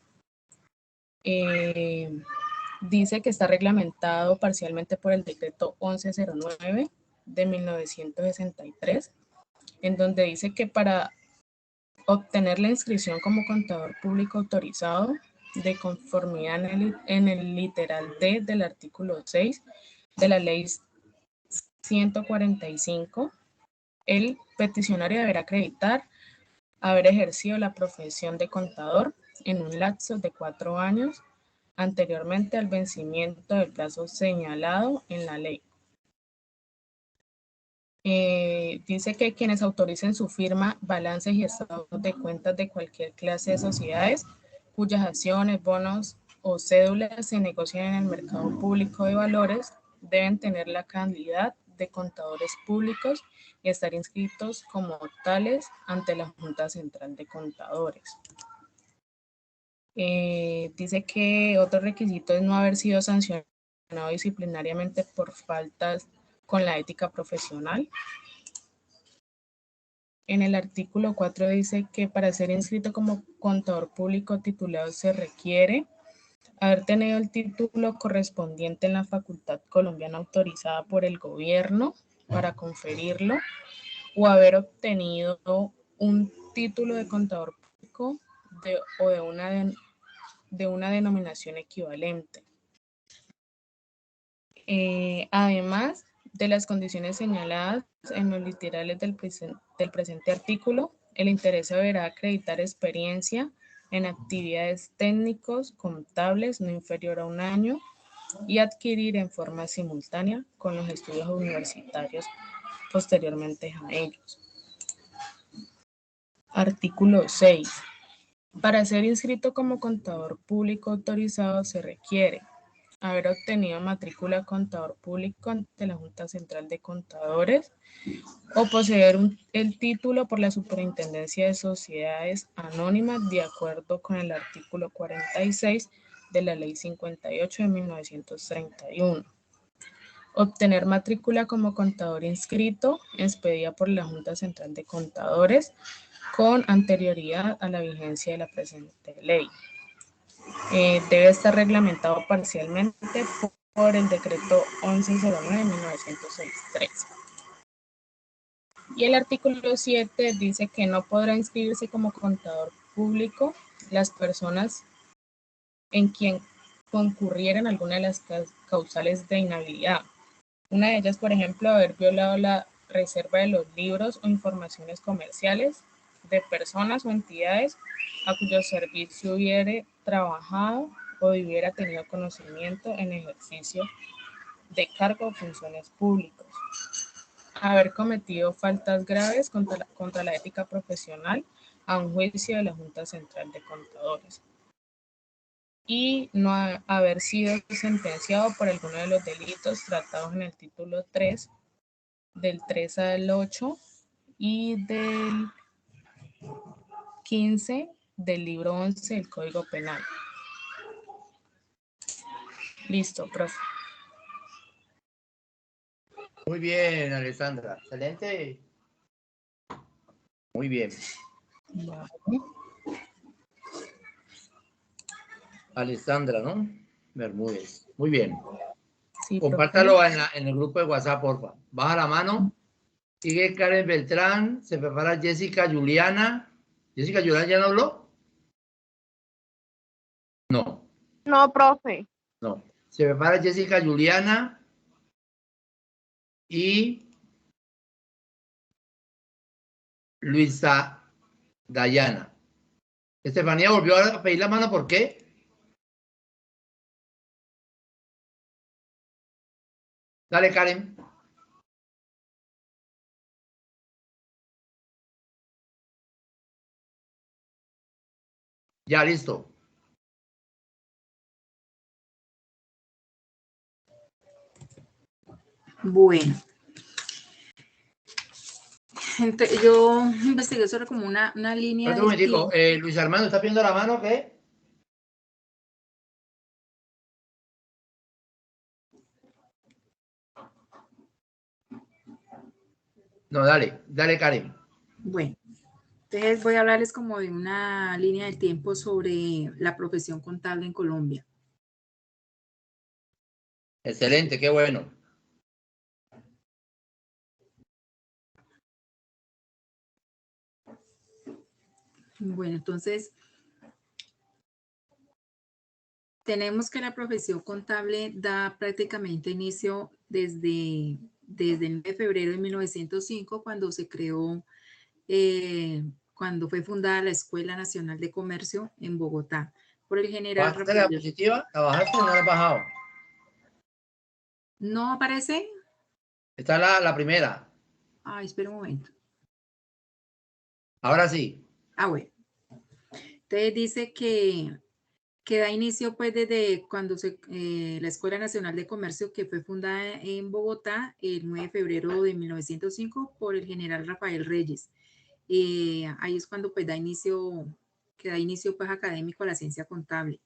Dice que está reglamentado parcialmente por el decreto 1109 de 1963, en donde dice que para obtener la inscripción como contador público autorizado de conformidad en el literal D del artículo 6 de la ley 145, el peticionario deberá acreditar haber ejercido la profesión de contador en un lapso de 4 años anteriormente al vencimiento del plazo señalado en la ley. Dice que quienes autoricen su firma, balances y estados de cuentas de cualquier clase de sociedades cuyas acciones, bonos o cédulas se negocian en el mercado público de valores deben tener la calidad de contadores públicos y estar inscritos como tales ante la Junta Central de Contadores. Dice que otro requisito es no haber sido sancionado disciplinariamente por faltas con la ética profesional. En el artículo 4 dice que para ser inscrito como contador público titulado se requiere haber tenido el título correspondiente en la facultad colombiana autorizada por el gobierno para conferirlo o haber obtenido un título de contador público o de una denominación equivalente. Además de las condiciones señaladas en los literales del presente artículo, el interesado deberá acreditar experiencia en actividades técnicos contables no inferior a un año y adquirir en forma simultánea con los estudios universitarios posteriormente a ellos. Artículo 6. Para ser inscrito como contador público autorizado se requiere haber obtenido matrícula contador público ante la Junta Central de Contadores o poseer el título por la Superintendencia de Sociedades Anónimas de acuerdo con el artículo 46 de la Ley 58 de 1931. Obtener matrícula como contador inscrito expedida por la Junta Central de Contadores con anterioridad a la vigencia de la presente ley. Debe estar reglamentado parcialmente por el decreto 1109 de 1963. Y el artículo 7 dice que no podrá inscribirse como contador público las personas en quien concurrieran alguna de las causales de inhabilidad. Una de ellas, por ejemplo, haber violado la reserva de los libros o informaciones comerciales de personas o entidades a cuyo servicio hubiere trabajado o hubiera tenido conocimiento en ejercicio de cargo o funciones públicas. Haber cometido faltas graves contra la ética profesional a un juicio de la Junta Central de Contadores. Y no haber sido sentenciado por alguno de los delitos tratados en el título 3, del 3 al 8 y del 15 del libro 11 del Código Penal. Listo, profe. Muy bien, Alessandra. Excelente. Muy bien. Vale. Alessandra, ¿no? Bermúdez. Muy bien. Sí, compártalo en el grupo de WhatsApp, porfa. Baja la mano. Sigue Karen Beltrán. Se prepara Jessica Juliana. ¿Jessica Juliana ya no habló? No. No, profe. No. Se prepara Jessica Juliana. Y Luisa Dayana. Estefanía volvió a pedir la mano, ¿por qué? Dale, Karen. Ya, listo. Bueno. Yo investigué sobre como una línea Un momentico, Luis Armando, ¿está pidiendo la mano qué? No, dale, Karen. Bueno, entonces voy a hablarles como de una línea de tiempo sobre la profesión contable en Colombia. Excelente, qué bueno. Bueno, entonces, tenemos que la profesión contable da prácticamente inicio desde el 9 de febrero de 1905, cuando se creó, cuando fue fundada la Escuela Nacional de Comercio en Bogotá, por el general ¿Bajaste Rafael. la diapositiva? ¿La bajaste o no la has bajado? ¿No aparece? Está la primera. Ay, espera un momento. Ahora sí. Ah, bueno. Entonces dice que da inicio pues desde cuando la Escuela Nacional de Comercio, que fue fundada en Bogotá el 9 de febrero de 1905 por el general Rafael Reyes. Ahí es cuando pues da inicio pues académico a la ciencia contable.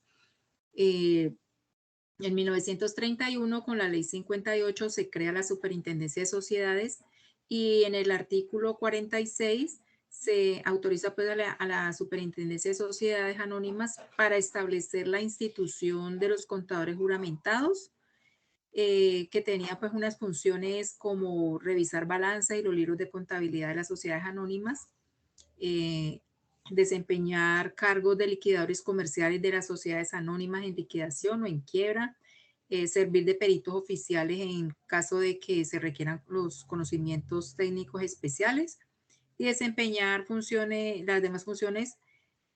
En 1931 con la ley 58 se crea la Superintendencia de Sociedades y en el artículo 46 se autoriza pues a la Superintendencia de Sociedades Anónimas para establecer la institución de los contadores juramentados, que tenía pues unas funciones como revisar balanza y los libros de contabilidad de las sociedades anónimas, desempeñar cargos de liquidadores comerciales de las sociedades anónimas en liquidación o en quiebra, servir de peritos oficiales en caso de que se requieran los conocimientos técnicos especiales y desempeñar funciones, las demás funciones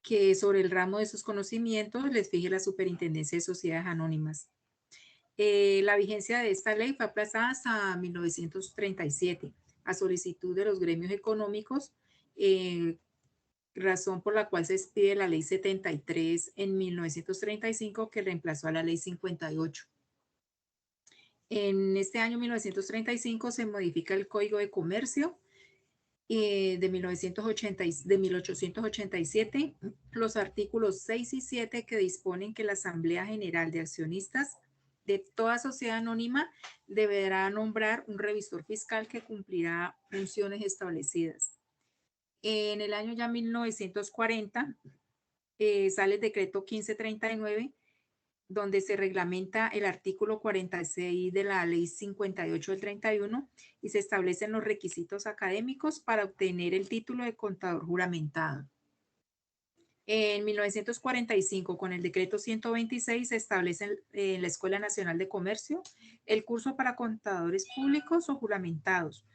que sobre el ramo de sus conocimientos les fije la Superintendencia de Sociedades Anónimas. La vigencia de esta ley fue aplazada hasta 1937 a solicitud de los gremios económicos, razón por la cual se expide la ley 73 en 1935 que reemplazó a la ley 58. En este año 1935 se modifica el Código de Comercio de 1887, los artículos 6 y 7 que disponen que la Asamblea General de Accionistas de toda sociedad anónima deberá nombrar un revisor fiscal que cumplirá funciones establecidas. En el año ya 1940 sale el decreto 1539, donde se reglamenta el artículo 46 de la ley 58 del 31 y se establecen los requisitos académicos para obtener el título de contador juramentado. En 1945, con el decreto 126, se establece en la Escuela Nacional de Comercio el curso para contadores públicos o juramentados,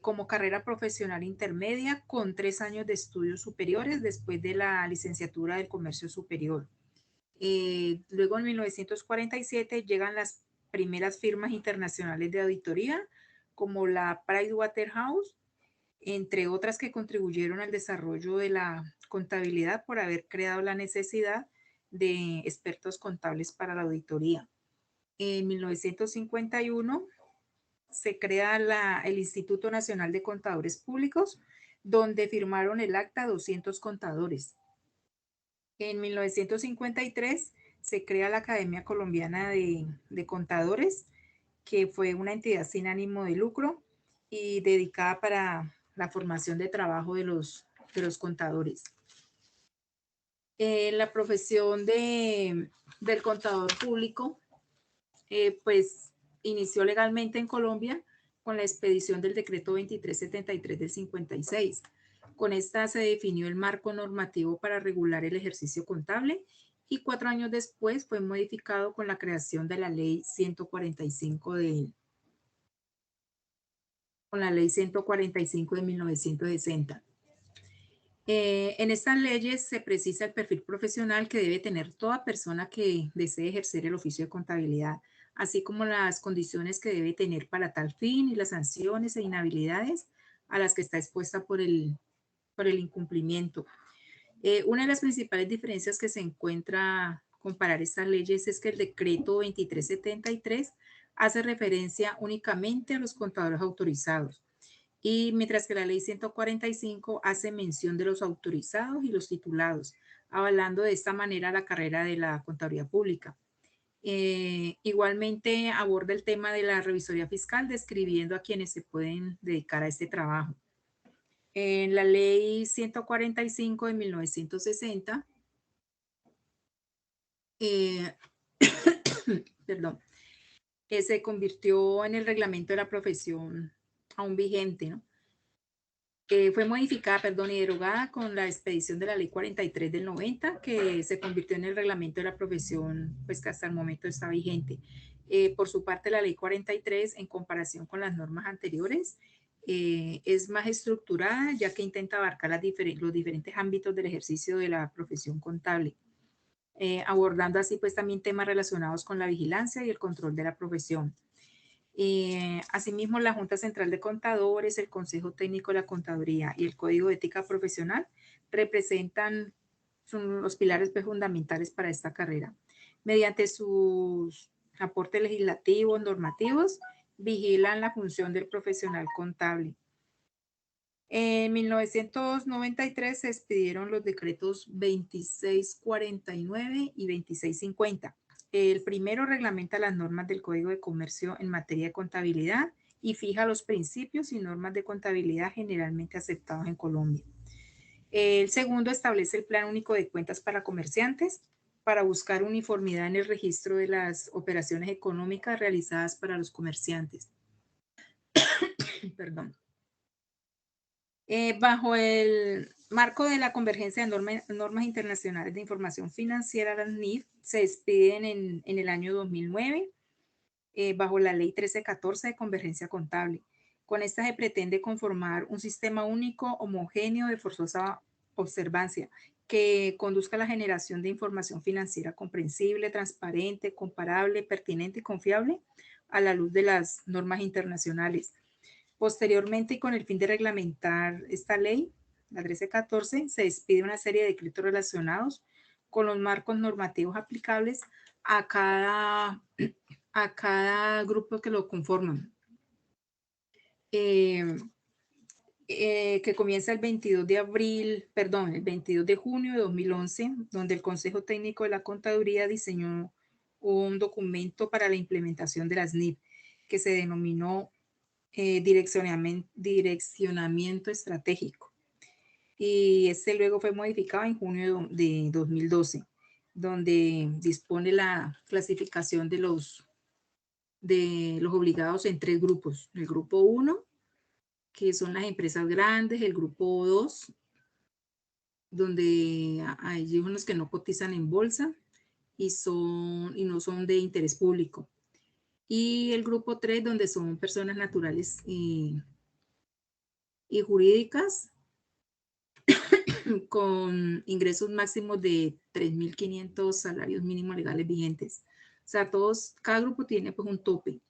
como carrera profesional intermedia con 3 años de estudios superiores después de la licenciatura del comercio superior. Luego en 1947 llegan las primeras firmas internacionales de auditoría, como la Pricewaterhouse, entre otras que contribuyeron al desarrollo de la contabilidad por haber creado la necesidad de expertos contables para la auditoría. En 1951 se crea el Instituto Nacional de Contadores Públicos, donde firmaron el acta 200 contadores. En 1953 se crea la Academia Colombiana de Contadores, que fue una entidad sin ánimo de lucro y dedicada para la formación de trabajo de los contadores. La profesión del contador público, pues inició legalmente en Colombia con la expedición del decreto 2373 del 56. Con esta se definió el marco normativo para regular el ejercicio contable y 4 años después fue modificado con la creación de la ley 145 de 1960. En estas leyes se precisa el perfil profesional que debe tener toda persona que desee ejercer el oficio de contabilidad, así como las condiciones que debe tener para tal fin y las sanciones e inhabilidades a las que está expuesta por el incumplimiento. Una de las principales diferencias que se encuentra comparar estas leyes es que el decreto 2373 hace referencia únicamente a los contadores autorizados, y mientras que la ley 145 hace mención de los autorizados y los titulados, avalando de esta manera la carrera de la contabilidad pública. Igualmente aborda el tema de la revisoría fiscal, describiendo a quienes se pueden dedicar a este trabajo. En la ley 145 de 1960, se convirtió en el reglamento de la profesión aún vigente, ¿no? Fue modificada, y derogada con la expedición de la ley 43 del 90, que se convirtió en el reglamento de la profesión, pues que hasta el momento está vigente. Por su parte, la ley 43, en comparación con las normas anteriores, es más estructurada, ya que intenta abarcar los diferentes ámbitos del ejercicio de la profesión contable, abordando así pues también temas relacionados con la vigilancia y el control de la profesión. Asimismo, la Junta Central de Contadores, el Consejo Técnico de la Contaduría y el Código de Ética Profesional son los pilares fundamentales para esta carrera. Mediante sus aportes legislativos, normativos, vigilan la función del profesional contable. En 1993 se expidieron los decretos 2649 y 2650. El primero reglamenta las normas del Código de Comercio en materia de contabilidad y fija los principios y normas de contabilidad generalmente aceptados en Colombia. El segundo establece el Plan Único de Cuentas para comerciantes para buscar uniformidad en el registro de las operaciones económicas realizadas para los comerciantes. Perdón. Bajo el marco de la convergencia de normas internacionales de información financiera, las NIF, se expiden en el año 2009 bajo la ley 1314 de convergencia contable. Con esta se pretende conformar un sistema único, homogéneo, de forzosa observancia, que conduzca a la generación de información financiera comprensible, transparente, comparable, pertinente y confiable a la luz de las normas internacionales. Posteriormente, y con el fin de reglamentar esta ley, la 1314, se expide una serie de decretos relacionados con los marcos normativos aplicables a cada grupo que lo conforman. Que comienza el 22 de junio de 2011, donde el Consejo Técnico de la Contaduría diseñó un documento para la implementación de las NIP, que se denominó direccionamiento estratégico. Y este luego fue modificado en junio de 2012, donde dispone la clasificación de los obligados en 3 grupos. El grupo 1, que son las empresas grandes, el grupo 2, donde hay unos que no cotizan en bolsa y no son de interés público. Y el grupo 3, donde son personas naturales y jurídicas con ingresos máximos de 3.500 salarios mínimos legales vigentes. O sea, cada grupo tiene pues un tope.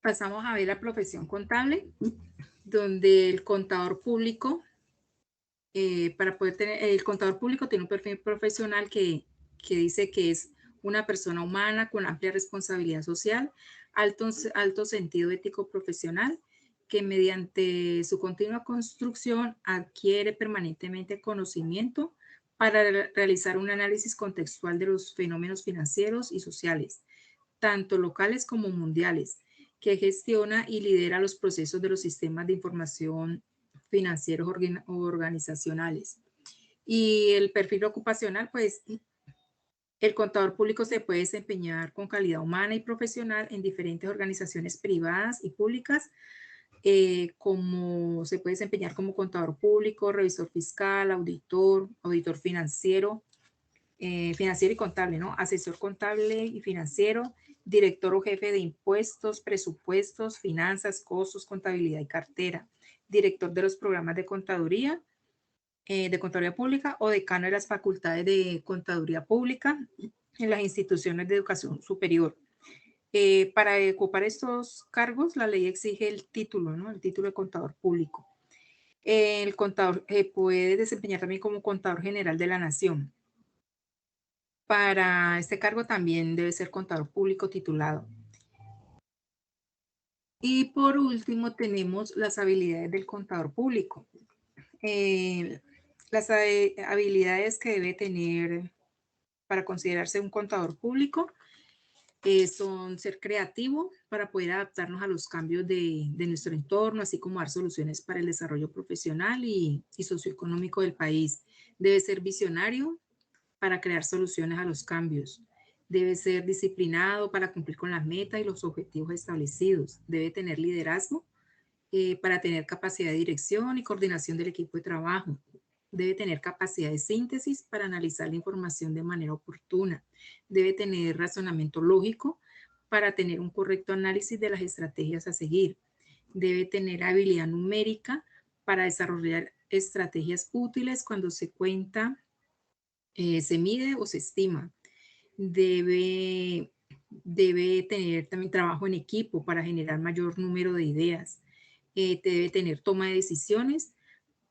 Pasamos a ver la profesión contable, donde el contador público, el contador público tiene un perfil profesional que dice que es una persona humana con amplia responsabilidad social, alto sentido ético profesional, que mediante su continua construcción adquiere permanentemente conocimiento para realizar un análisis contextual de los fenómenos financieros y sociales, tanto locales como mundiales, que gestiona y lidera los procesos de los sistemas de información financieros organizacionales. Y el perfil ocupacional, pues, el contador público se puede desempeñar con calidad humana y profesional en diferentes organizaciones privadas y públicas, como se puede desempeñar como contador público, revisor fiscal, auditor financiero, financiero y contable, ¿no? Asesor contable y financiero, director o jefe de impuestos, presupuestos, finanzas, costos, contabilidad y cartera, director de los programas de contaduría pública o decano de las facultades de contaduría pública en las instituciones de educación superior. Para ocupar estos cargos, la ley exige el título, ¿no? El título de contador público. El contador puede desempeñar también como contador general de la nación. Para este cargo también debe ser contador público titulado. Y por último tenemos las habilidades del contador público. Las habilidades que debe tener para considerarse un contador público son ser creativo para poder adaptarnos a los cambios de nuestro entorno, así como dar soluciones para el desarrollo profesional y socioeconómico del país. Debe ser visionario para crear soluciones a los cambios. Debe ser disciplinado para cumplir con las metas y los objetivos establecidos. Debe tener liderazgo para tener capacidad de dirección y coordinación del equipo de trabajo. Debe tener capacidad de síntesis para analizar la información de manera oportuna. Debe tener razonamiento lógico para tener un correcto análisis de las estrategias a seguir. Debe tener habilidad numérica para desarrollar estrategias útiles cuando se cuenta, se mide o se estima. Debe tener también trabajo en equipo para generar mayor número de ideas. Debe tener toma de decisiones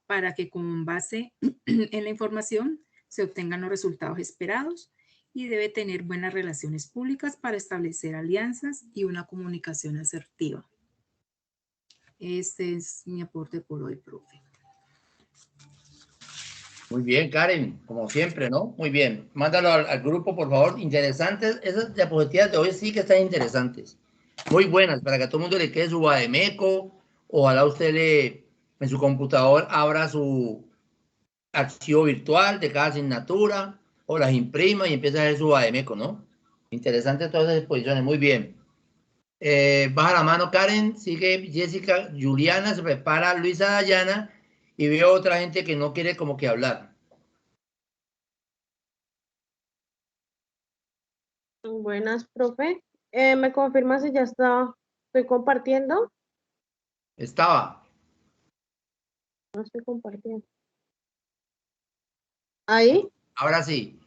para que con base en la información se obtengan los resultados esperados, y debe tener buenas relaciones públicas para establecer alianzas y una comunicación asertiva. Este es mi aporte por hoy, profe. Muy bien, Karen, como siempre, ¿no? Muy bien. Mándalo al grupo, por favor. Interesantes. Esas diapositivas de hoy sí que están interesantes. Muy buenas, para que a todo el mundo le quede su vademécum. Ojalá usted en su computador abra su archivo virtual de cada asignatura o las imprima y empieza a hacer su vademécum, ¿no? Interesante todas esas exposiciones. Muy bien. Baja la mano, Karen. Sigue Jessica, Juliana, se prepara Luisa Dayana. Y veo otra gente que no quiere como que hablar. Buenas, profe. ¿Me confirma si ya estoy compartiendo? Estaba. No estoy compartiendo. ¿Ahí? Ahora sí.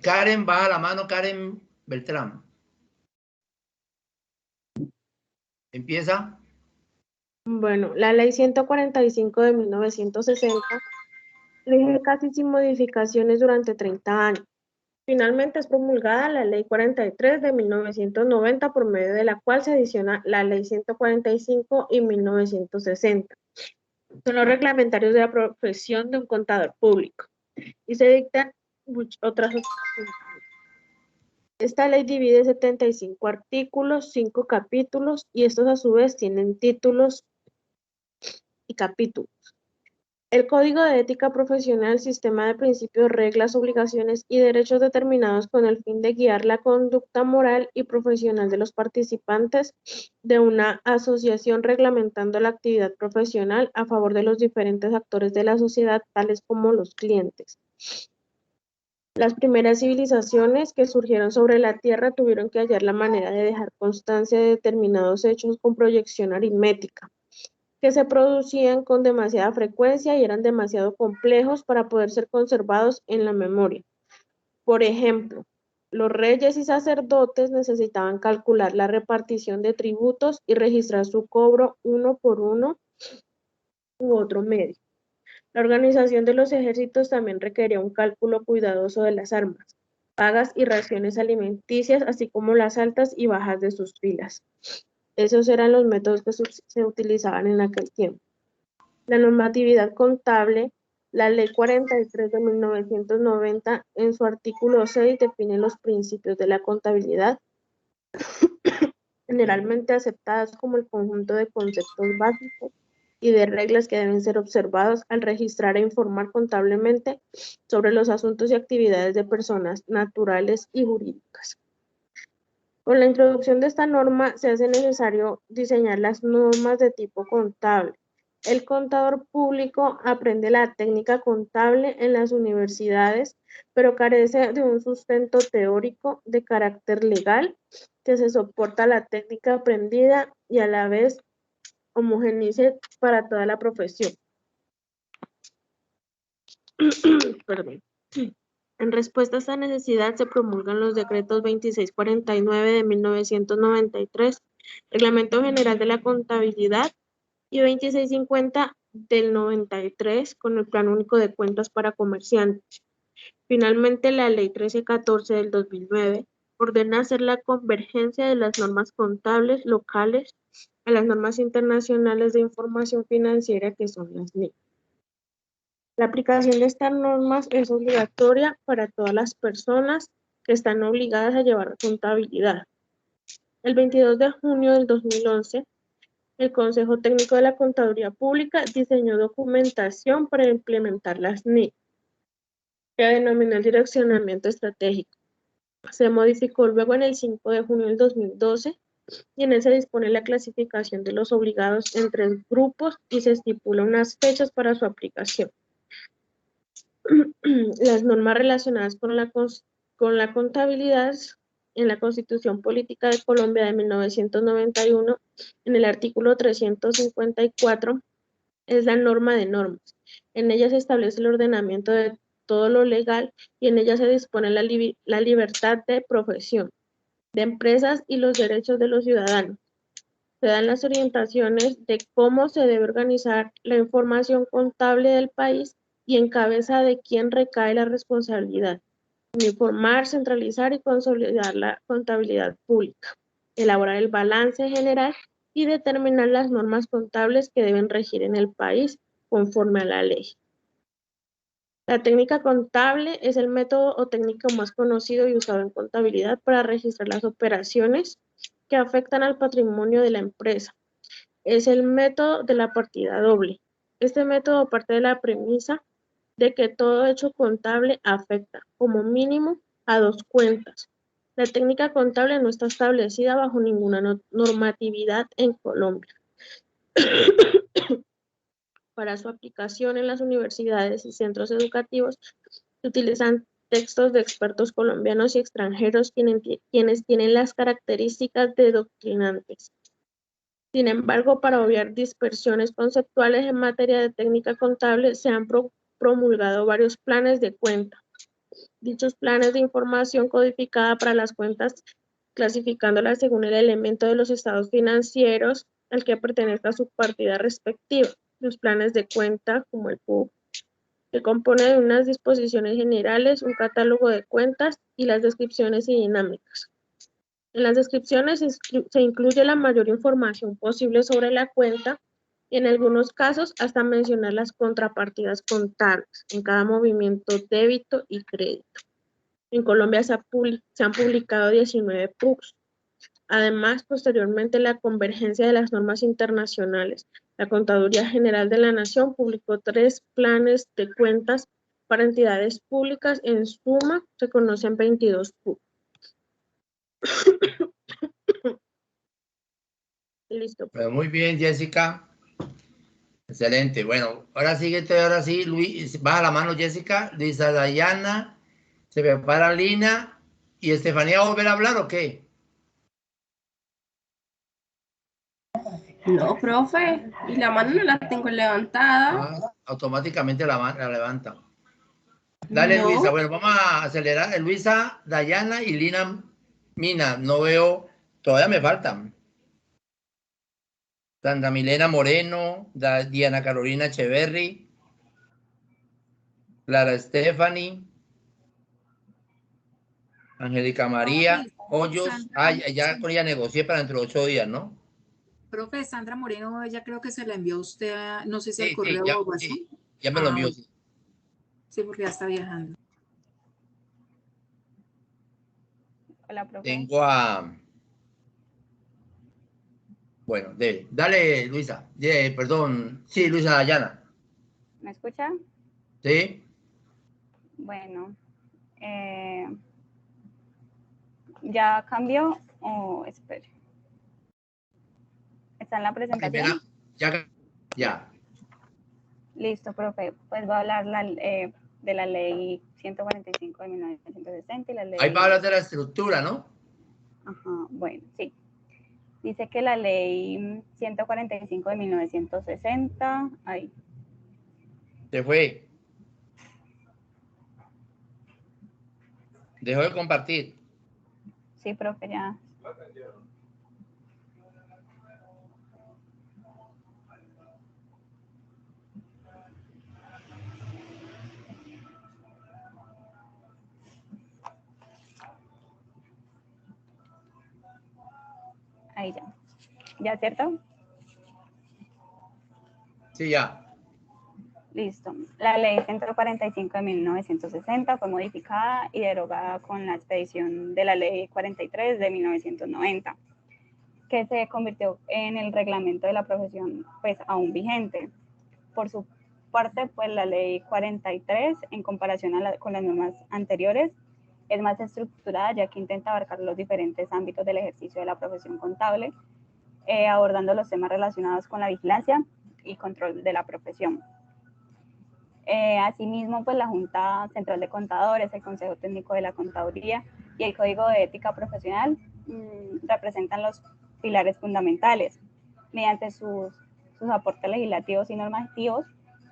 Karen, baja la mano, Karen Beltrán. Empieza. Bueno, la ley 145 de 1960 rige casi sin modificaciones durante 30 años. Finalmente es promulgada la ley 43 de 1990, por medio de la cual se adiciona la ley 145 y 1960. Son los reglamentarios de la profesión de un contador público y se dictan otras. Esta ley divide 75 artículos, 5 capítulos, y estos a su vez tienen títulos y capítulos. El Código de Ética Profesional, sistema de principios, reglas, obligaciones y derechos determinados con el fin de guiar la conducta moral y profesional de los participantes de una asociación, reglamentando la actividad profesional a favor de los diferentes actores de la sociedad, tales como los clientes. Las primeras civilizaciones que surgieron sobre la Tierra tuvieron que hallar la manera de dejar constancia de determinados hechos con proyección aritmética, que se producían con demasiada frecuencia y eran demasiado complejos para poder ser conservados en la memoria. Por ejemplo, los reyes y sacerdotes necesitaban calcular la repartición de tributos y registrar su cobro uno por uno u otro medio. La organización de los ejércitos también requería un cálculo cuidadoso de las armas, pagas y raciones alimenticias, así como las altas y bajas de sus filas. Esos eran los métodos que se utilizaban en aquel tiempo. La normatividad contable, la Ley 43 de 1990, en su artículo 6, define los principios de la contabilidad, generalmente aceptadas como el conjunto de conceptos básicos y de reglas que deben ser observados al registrar e informar contablemente sobre los asuntos y actividades de personas naturales y jurídicas. Con la introducción de esta norma se hace necesario diseñar las normas de tipo contable. El contador público aprende la técnica contable en las universidades, pero carece de un sustento teórico de carácter legal que se soporta la técnica aprendida y a la vez homogeneice para toda la profesión. Perdón. En respuesta a esta necesidad se promulgan los decretos 2649 de 1993, Reglamento General de la Contabilidad, y 2650 del 93, con el Plan Único de Cuentas para Comerciantes. Finalmente, la Ley 1314 del 2009 ordena hacer la convergencia de las normas contables locales a las normas internacionales de información financiera, que son las NIF. La aplicación de estas normas es obligatoria para todas las personas que están obligadas a llevar contabilidad. El 22 de junio del 2011, el Consejo Técnico de la Contaduría Pública diseñó documentación para implementar las NIF, que denominó el Direccionamiento Estratégico. Se modificó luego en el 5 de junio del 2012 y en él se dispone la clasificación de los obligados en 3 grupos y se estipula unas fechas para su aplicación. Las normas relacionadas con la contabilidad en la Constitución Política de Colombia de 1991, en el artículo 354, es la norma de normas. En ella se establece el ordenamiento de todo lo legal y en ella se dispone la libertad de profesión, de empresas y los derechos de los ciudadanos. Se dan las orientaciones de cómo se debe organizar la información contable del país y en cabeza de quién recae la responsabilidad. Uniformar, centralizar y consolidar la contabilidad pública. Elaborar el balance general y determinar las normas contables que deben regir en el país conforme a la ley. La técnica contable es el método o técnica más conocido y usado en contabilidad para registrar las operaciones que afectan al patrimonio de la empresa. Es el método de la partida doble. Este método parte de la premisa de que todo hecho contable afecta, como mínimo, a 2 cuentas. La técnica contable no está establecida bajo ninguna normatividad en Colombia. Para su aplicación en las universidades y centros educativos, se utilizan textos de expertos colombianos y extranjeros quienes tienen las características de doctrinantes. Sin embargo, para obviar dispersiones conceptuales en materia de técnica contable, se han promulgado varios planes de cuenta. Dichos planes de información codificada para las cuentas, clasificándolas según el elemento de los estados financieros al que pertenezca su partida respectiva. Los planes de cuenta, como el PUC, se compone de unas disposiciones generales, un catálogo de cuentas y las descripciones y dinámicas. En las descripciones se incluye la mayor información posible sobre la cuenta y en algunos casos hasta mencionar las contrapartidas contables en cada movimiento débito y crédito. En Colombia se han publicado 19 PUCs. Además, posteriormente, la convergencia de las normas internacionales. La Contaduría General de la Nación publicó 3 planes de cuentas para entidades públicas. En suma, se conocen 22 PUC. Listo. Pues muy bien, Jessica. Excelente. Bueno, ahora sí, Luis, baja la mano, Jessica, Luisa Dayana, se prepara Lina y Estefanía, ¿va a volver a hablar o qué? No, profe, y la mano no la tengo levantada. Automáticamente la levanta. Dale, No. Luisa. Bueno, vamos a acelerar. Luisa, Dayana y Lina Mina. No veo, todavía me faltan. Sandra Milena Moreno, Diana Carolina Echeverry, Clara Stephanie, Angélica María, Hoyos. Ya con ella negocié para dentro de 8 días, ¿no? Profe, Sandra Moreno, ella creo que se la envió usted, no sé si al correo o algo así. Sí, ya me lo envió. Sí. Sí, porque ya está viajando. Hola, profe. Tengo a... Bueno, dale, Luisa. Perdón. Sí, Luisa Dayana. ¿Me escucha? Sí. Bueno. ¿Ya cambió o espere? ¿Está en la presentación? Ya. Listo, profe. Pues va a hablar de la ley 145 de 1960 y la ley... Ahí va a hablar de la estructura, ¿no? Ajá, bueno, sí. Dice que la ley 145 de 1960, ahí. Se fue. Dejó de compartir. Sí, profe, ya. Ahí ya. ¿Ya, cierto? Sí, ya. Listo. La ley 145 de 1960 fue modificada y derogada con la expedición de la ley 43 de 1990, que se convirtió en el reglamento de la profesión, pues aún vigente. Por su parte, pues la ley 43, en comparación con las normas anteriores, es más estructurada, ya que intenta abarcar los diferentes ámbitos del ejercicio de la profesión contable, abordando los temas relacionados con la vigilancia y control de la profesión. Asimismo, pues la Junta Central de Contadores, el Consejo Técnico de la Contaduría y el Código de Ética Profesional representan los pilares fundamentales. Mediante sus aportes legislativos y normativos,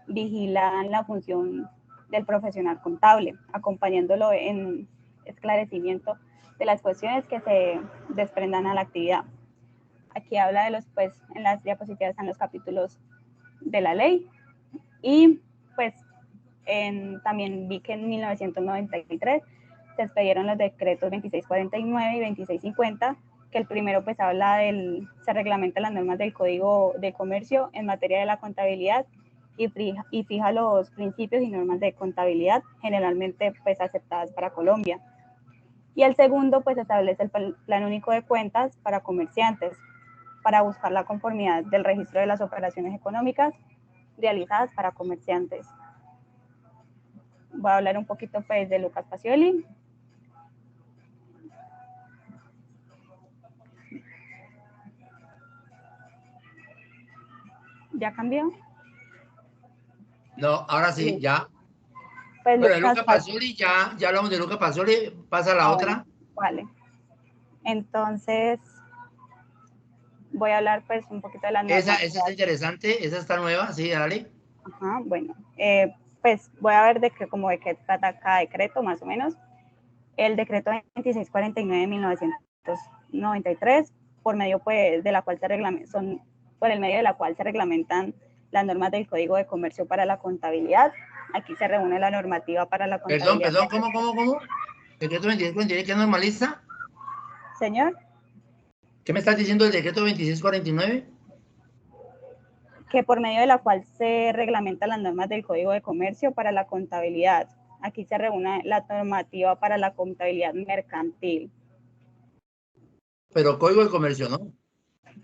vigilan la función del profesional contable, acompañándolo en esclarecimiento de las cuestiones que se desprendan a la actividad. Aquí habla de los, pues, en las diapositivas están los capítulos de la ley y pues también vi que en 1993 se expedieron los decretos 2649 y 2650, que el primero pues habla se reglamentan las normas del Código de Comercio en materia de la contabilidad y fija los principios y normas de contabilidad generalmente pues aceptadas para Colombia. Y el segundo pues establece el Plan Único de Cuentas para comerciantes, para buscar la conformidad del registro de las operaciones económicas realizadas para comerciantes. Voy a hablar un poquito pues de Lucas Pacioli. ¿Ya cambió? No, ahora sí, ya. Pues bueno, Lucas Pacioli, ya hablamos de Lucas Pacioli, pasa a la otra. Bueno, vale. Entonces, voy a hablar pues un poquito de las normas. Esa está interesante, esa está nueva, sí, dale. Ajá, bueno, pues voy a ver de qué trata cada decreto, más o menos. El decreto 2649 de 1993, por medio pues, de la cual por el medio de la cual se reglamentan las normas del Código de Comercio para la contabilidad. Aquí se reúne la normativa para la contabilidad. Perdón, ¿cómo? ¿Decreto 2649 qué normaliza? Señor. ¿Qué me estás diciendo del decreto 2649? Que por medio de la cual se reglamentan las normas del Código de Comercio para la contabilidad. Aquí se reúne la normativa para la contabilidad mercantil. Pero Código de Comercio, ¿no?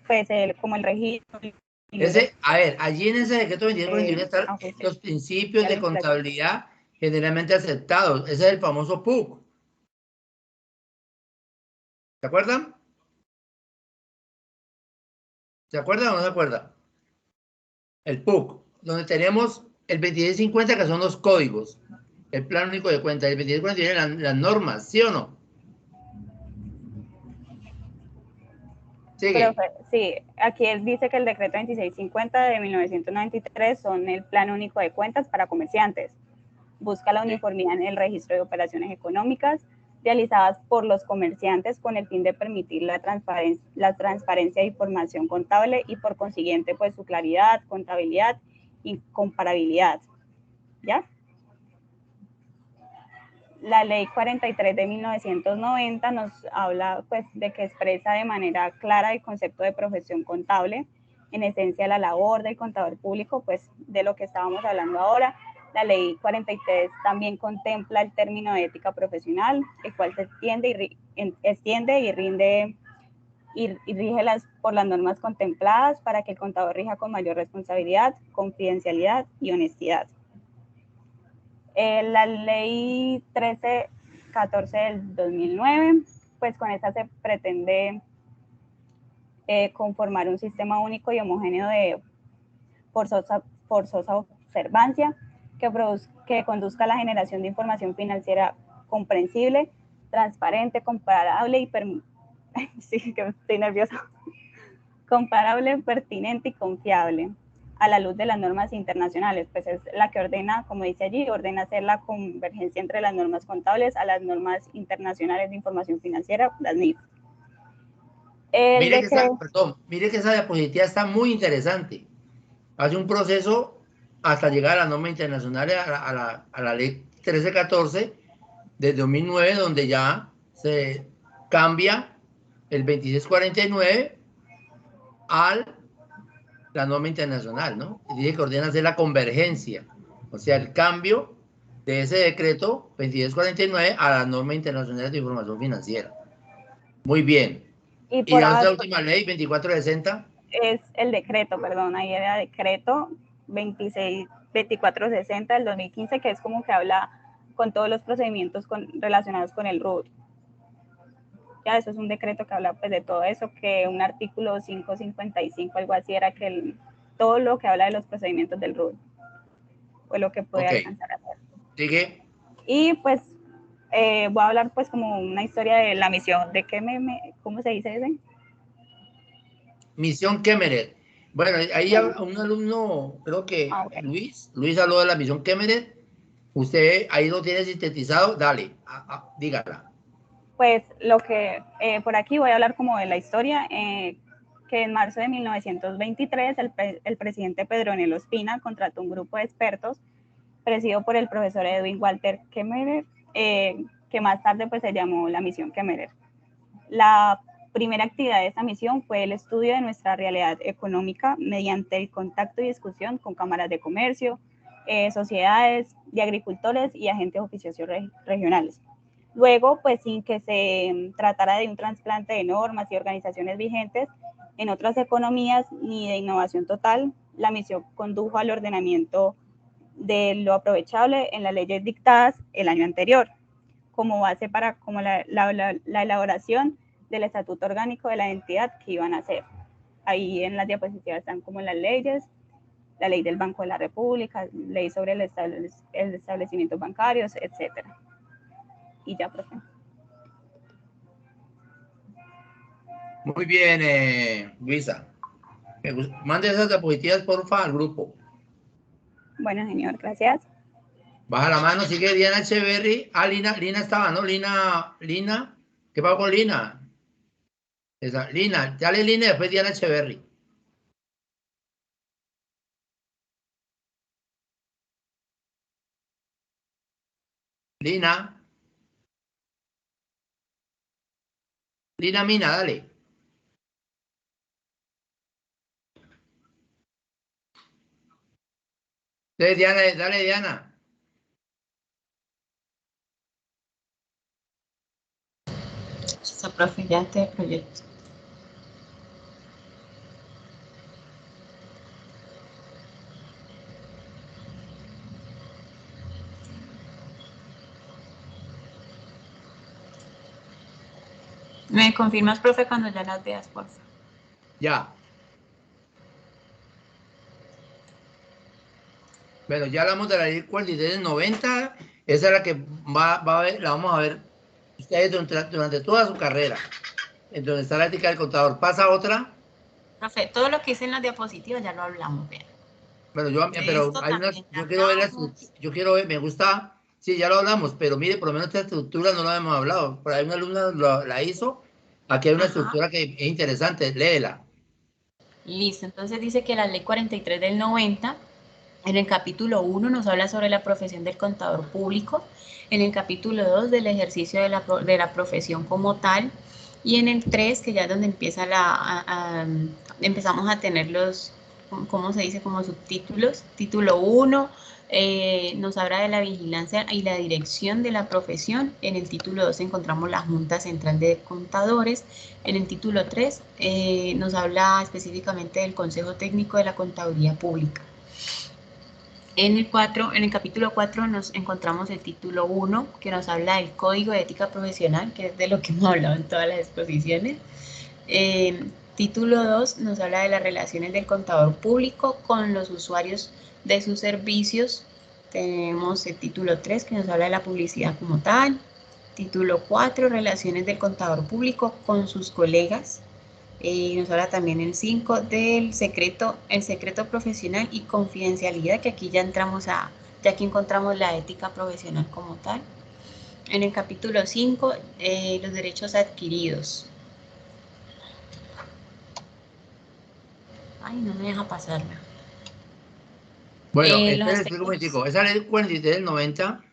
Pues como el registro. A ver, allí en ese decreto 2649 están los principios de contabilidad generalmente aceptados. Ese es el famoso PUC. ¿Se acuerdan? ¿Se acuerdan o no se acuerdan? El PUC, donde tenemos el 2650, que son los códigos, el plan único de cuenta, el 2649 las normas, ¿sí o no? Sigue. Pero, sí, aquí dice que el decreto 2650 de 1993 son el plan único de cuentas para comerciantes. Busca la uniformidad en el registro de operaciones económicas realizadas por los comerciantes con el fin de permitir la transparencia de información contable y por consiguiente pues su claridad, contabilidad y comparabilidad. ¿Ya? La ley 43 de 1990 nos habla pues de que expresa de manera clara el concepto de profesión contable, en esencia la labor del contador público, pues de lo que estábamos hablando ahora. La ley 43 también contempla el término de ética profesional, el cual se extiende y rige por las normas contempladas para que el contador rija con mayor responsabilidad, confidencialidad y honestidad. La ley 1314 del 2009, pues con esta se pretende conformar un sistema único y homogéneo de forzosa observancia que conduzca a la generación de información financiera comprensible, transparente, comparable y sí, que estoy nerviosa. Comparable, pertinente y confiable a la luz de las normas internacionales, pues es la que ordena, como dice allí, ordena hacer la convergencia entre las normas contables a las normas internacionales de información financiera, las NIF. Mire que esa diapositiva está muy interesante. Hace un proceso hasta llegar a las normas internacionales, a la ley 1314 de 2009, donde ya se cambia el 2649 a la norma internacional, ¿no? Y dice que ordena hacer la convergencia, o sea, el cambio de ese decreto 2649 a la norma internacional de información financiera. Muy bien. ¿Y la última ley, 2460? Es el decreto, perdón, ahí era decreto 2460 del 2015, que es como que habla con todos los procedimientos relacionados con el RUT. Ya, eso es un decreto que habla pues de todo eso, que un artículo 555, algo así, era que todo lo que habla de los procedimientos del RUT fue lo que puede alcanzar a hacer. Sigue. Y pues voy a hablar pues como una historia de la misión, de qué ¿cómo se dice ese? Misión Kemmerer. Bueno, ahí un alumno, creo que Luis habló de la misión Kemmerer. Usted ahí lo tiene sintetizado, dale, dígala. Pues lo que por aquí voy a hablar como de la historia, que en marzo de 1923 el presidente Pedro Nel Ospina contrató un grupo de expertos presidido por el profesor Edwin Walter Kemmerer, que más tarde pues se llamó la misión Kemmerer. La primera actividad de esta misión fue el estudio de nuestra realidad económica mediante el contacto y discusión con cámaras de comercio, sociedades de agricultores y agentes oficiosos regionales. Luego, pues sin que se tratara de un trasplante de normas y organizaciones vigentes en otras economías ni de innovación total, la misión condujo al ordenamiento de lo aprovechable en las leyes dictadas el año anterior, como base para la elaboración del estatuto orgánico de la entidad que iban a hacer. Ahí en las diapositivas están como las leyes, la ley del Banco de la República, ley sobre el establecimientos bancarios, etcétera. Y ya, profe. Muy bien, Luisa. Mande esas diapositivas, porfa, al grupo. Bueno, señor, gracias. Baja la mano, sigue Diana Echeverry. Ah, Lina estaba, ¿no? Lina, ¿qué pasó con Lina? Esa, Lina, dale Lina y después Diana Echeverry. Lina. Lina Mina, dale. Entonces, Diana, dale, Diana. Esa profe, ya este proyecto. ¿Me confirmas, profe, cuando ya las veas, por favor? Ya. Bueno, ya hablamos de la ley 43 del 90. Esa es la que va a ver, la vamos a ver ustedes durante toda su carrera. En donde está la ética del contador. ¿Pasa otra? Profe, todo lo que hice en las diapositivas ya lo hablamos, vean. Bueno, pero hay unas, yo quiero ver la estructura, yo quiero ver, me gusta, sí, ya lo hablamos, pero mire, por lo menos esta estructura no la hemos hablado. Por ahí una alumna la hizo, aquí hay una estructura que es interesante, léela. Listo, entonces dice que la ley 43 del 90, en el capítulo 1 nos habla sobre la profesión del contador público, en el capítulo 2 del ejercicio de la profesión como tal, y en el 3, que ya es donde empieza empezamos a tener los, ¿cómo se dice? Como subtítulos. Título 1 nos habla de la vigilancia y la dirección de la profesión. En el título 2 encontramos la Junta Central de Contadores. En el título 3 nos habla específicamente del Consejo Técnico de la Contaduría Pública. En el capítulo 4 nos encontramos el título 1, que nos habla del Código de Ética Profesional, que es de lo que hemos hablado en todas las exposiciones. Título 2 nos habla de las relaciones del contador público con los usuarios de sus servicios. Tenemos el título 3, que nos habla de la publicidad como tal. Título 4, relaciones del contador público con sus colegas. Nos habla también el 5 del secreto, el secreto profesional y confidencialidad, que aquí ya aquí encontramos la ética profesional como tal. En el capítulo 5, los derechos adquiridos. Ay, no me deja pasarla. Bueno, entonces explico un momentico. Esa ley 43 del 90,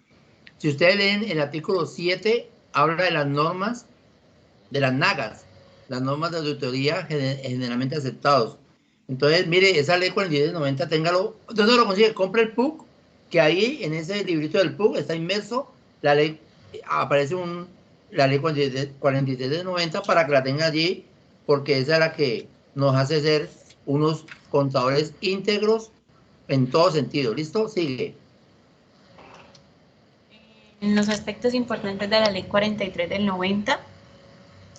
si ustedes leen el artículo 7, habla de las normas de las NAGAs, las normas de auditoría generalmente aceptados. Entonces, mire, esa ley 43 del 90, téngalo. ¿Dónde lo consigue? Compre el PUC, que ahí en ese librito del PUC está inmerso la ley, aparece la ley 43 del 90 para que la tenga allí, porque esa es la que nos hace ser unos contadores íntegros en todo sentido. ¿Listo? Sigue. En los aspectos importantes de la ley 43 del 90,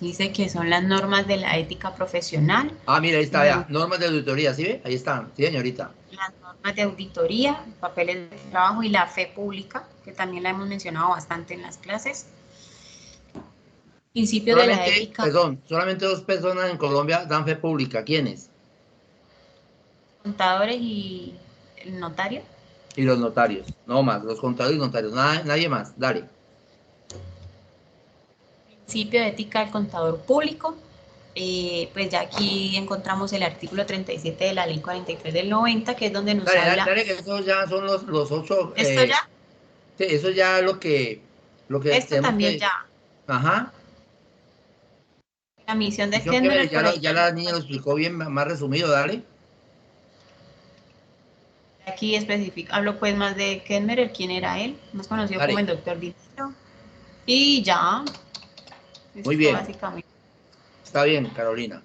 dice que son las normas de la ética profesional. Ah, mira, ahí está, ya. Normas de auditoría, ¿sí ve? Ahí están, sí, señorita. Las normas de auditoría, papeles de trabajo y la fe pública, que también la hemos mencionado bastante en las clases. Principio de la ética. Perdón, solamente 2 personas en Colombia dan fe pública. ¿Quiénes? Contadores y el notario. Y los notarios. No más, los contadores y notarios. Nadie más. Dale. Principio de ética del contador público. Pues ya aquí encontramos el artículo 37 de la ley 43 del 90, que es donde nos habla... Dale, que esos ya son los 8... ¿Esto ya? Sí, eso ya lo que esto también ya. Ajá. La misión de Kedmer... Ya la niña lo explicó bien, más resumido, dale. Aquí específico, hablo pues más de Kedmer, quién era él, más conocido como el doctor Dinero. Y ya. Muy bien. Básicamente. Está bien, Carolina.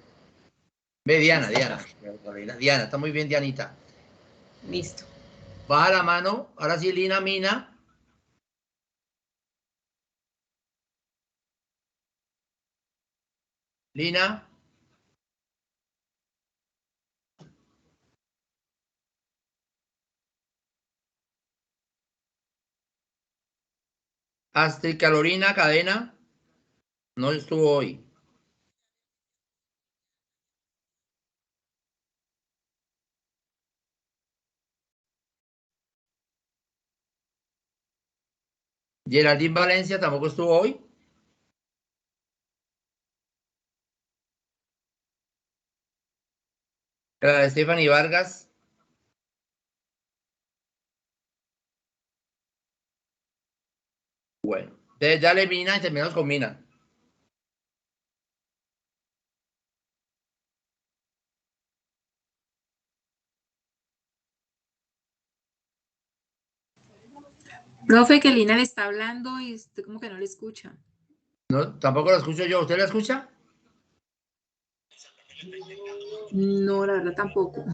Ve, Diana, está muy bien, Dianita. Listo. Baja la mano, ahora sí, Lina Mina. Lina. Astrid Carolina Cadena. No estuvo hoy. Geraldine Valencia tampoco estuvo hoy. Stephanie Vargas. Bueno, entonces dale Mina y terminamos con Mina. Profe, que Lina le está hablando y usted como que no le escucha. No, tampoco la escucho yo. ¿Usted la escucha? No, la verdad tampoco.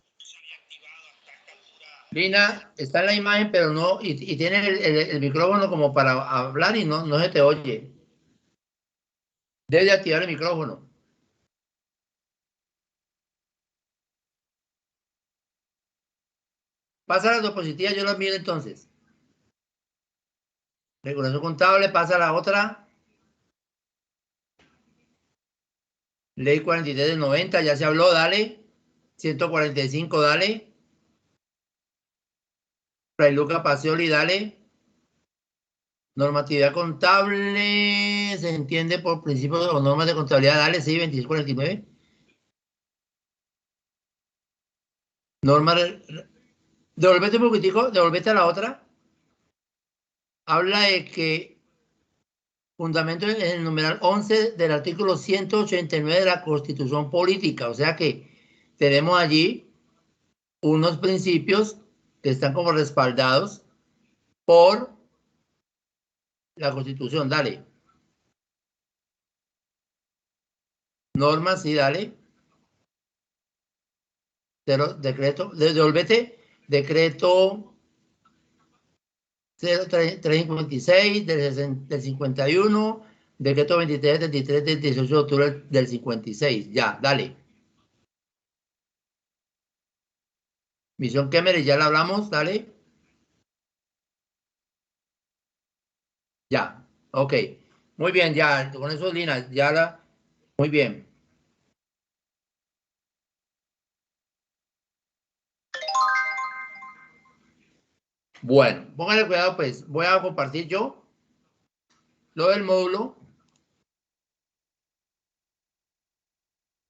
Lina, está en la imagen, pero no, y tiene el micrófono como para hablar y no se te oye. Debe de activar el micrófono. Pasa las diapositivas, yo las miro entonces. Regulación contable, pasa la otra. Ley 43 del 90, ya se habló, dale. 145, dale. Fray Luca Pacioli, dale. Normatividad contable, se entiende por principios o normas de contabilidad, dale, sí, 2649. Norma, devolvete un poquitico, devolvete a la otra. Habla de que fundamento en el numeral 11 del artículo 189 de la Constitución Política, o sea que tenemos allí unos principios que están como respaldados por la Constitución, dale. Normas, sí, dale. Decreto, devolvete, decreto 0356 del 51, decreto 2373 del 18 de octubre del 56, ya, dale. Misión Kemmerer, ya la hablamos, dale. Ya, ok. Muy bien, ya, con eso, Lina, ya la, muy bien. Bueno, póngale cuidado, pues, voy a compartir yo lo del módulo.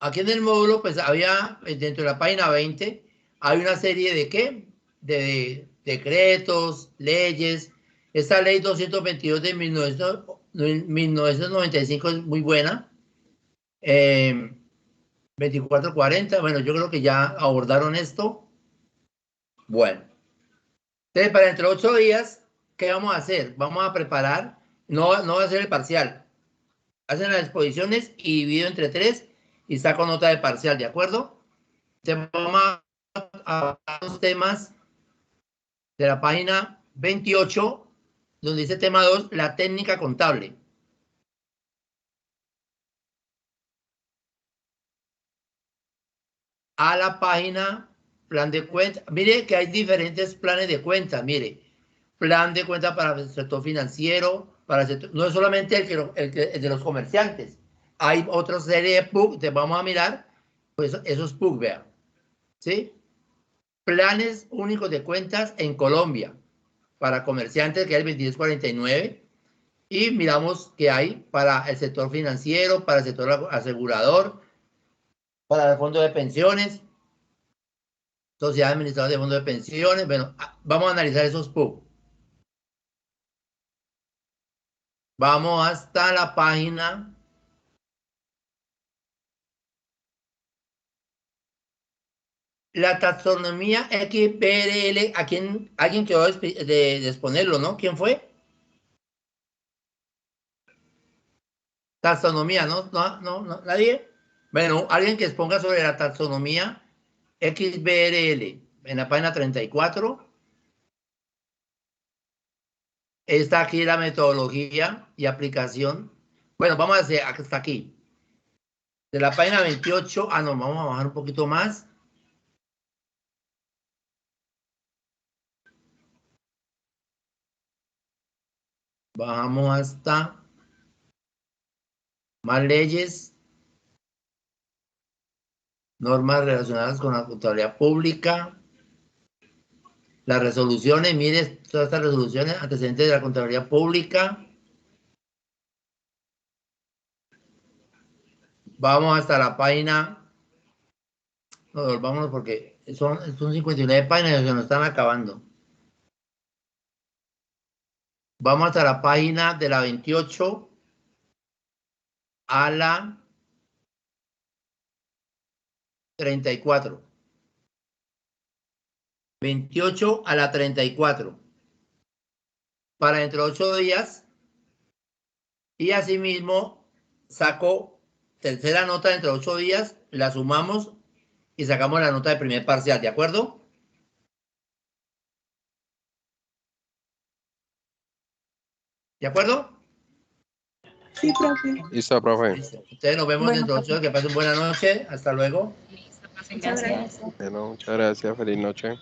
Aquí en el módulo, pues, había, dentro de la página 20, hay una serie de, ¿qué? De decretos, leyes. Esta ley 222 de 1995 es muy buena. 2440, bueno, yo creo que ya abordaron esto. Bueno. Entonces, para dentro de 8 días, ¿qué vamos a hacer? Vamos a preparar, no va a ser el parcial. Hacen las exposiciones y divido entre 3 y saco nota de parcial, ¿de acuerdo? Entonces, vamos a los temas de la página 28, donde dice tema 2, la técnica contable. A la página plan de cuenta. Mire que hay diferentes planes de cuenta, mire. Plan de cuenta para el sector financiero, para el sector, no es solamente el de los comerciantes. Hay otra serie de PUC, te vamos a mirar, pues esos PUC, vean. ¿Sí? Planes únicos de cuentas en Colombia para comerciantes, que es el 2249. Y miramos qué hay para el sector financiero, para el sector asegurador, para el fondo de pensiones, sociedad administradora de fondo de pensiones. Bueno, vamos a analizar esos PUC. Vamos hasta la página. La taxonomía XBRL, alguien quedó de exponerlo, ¿no? ¿Quién fue? Taxonomía, ¿no? No, nadie. Bueno, alguien que exponga sobre la taxonomía XBRL en la página 34. Está aquí la metodología y aplicación. Bueno, vamos a hacer hasta aquí. De la página 28, no, vamos a bajar un poquito más. Bajamos hasta más leyes, normas relacionadas con la contabilidad pública, Las resoluciones, mire, todas estas resoluciones, antecedentes de la Contraloría Pública. Vamos hasta la página. No, volvámonos porque son 59 páginas y se nos están acabando. Vamos hasta la página de la 28 a la 34. 28 a la 34. Para dentro de 8 días. Y asimismo saco tercera nota dentro de 8 días, la sumamos y sacamos la nota de primer parcial, ¿de acuerdo? ¿De acuerdo? Sí, profe. Listo, profe. Listo. Ustedes nos vemos dentro de 8 días. Que pasen buena noche. Hasta luego. Muchas gracias. Bueno, muchas gracias. Feliz noche.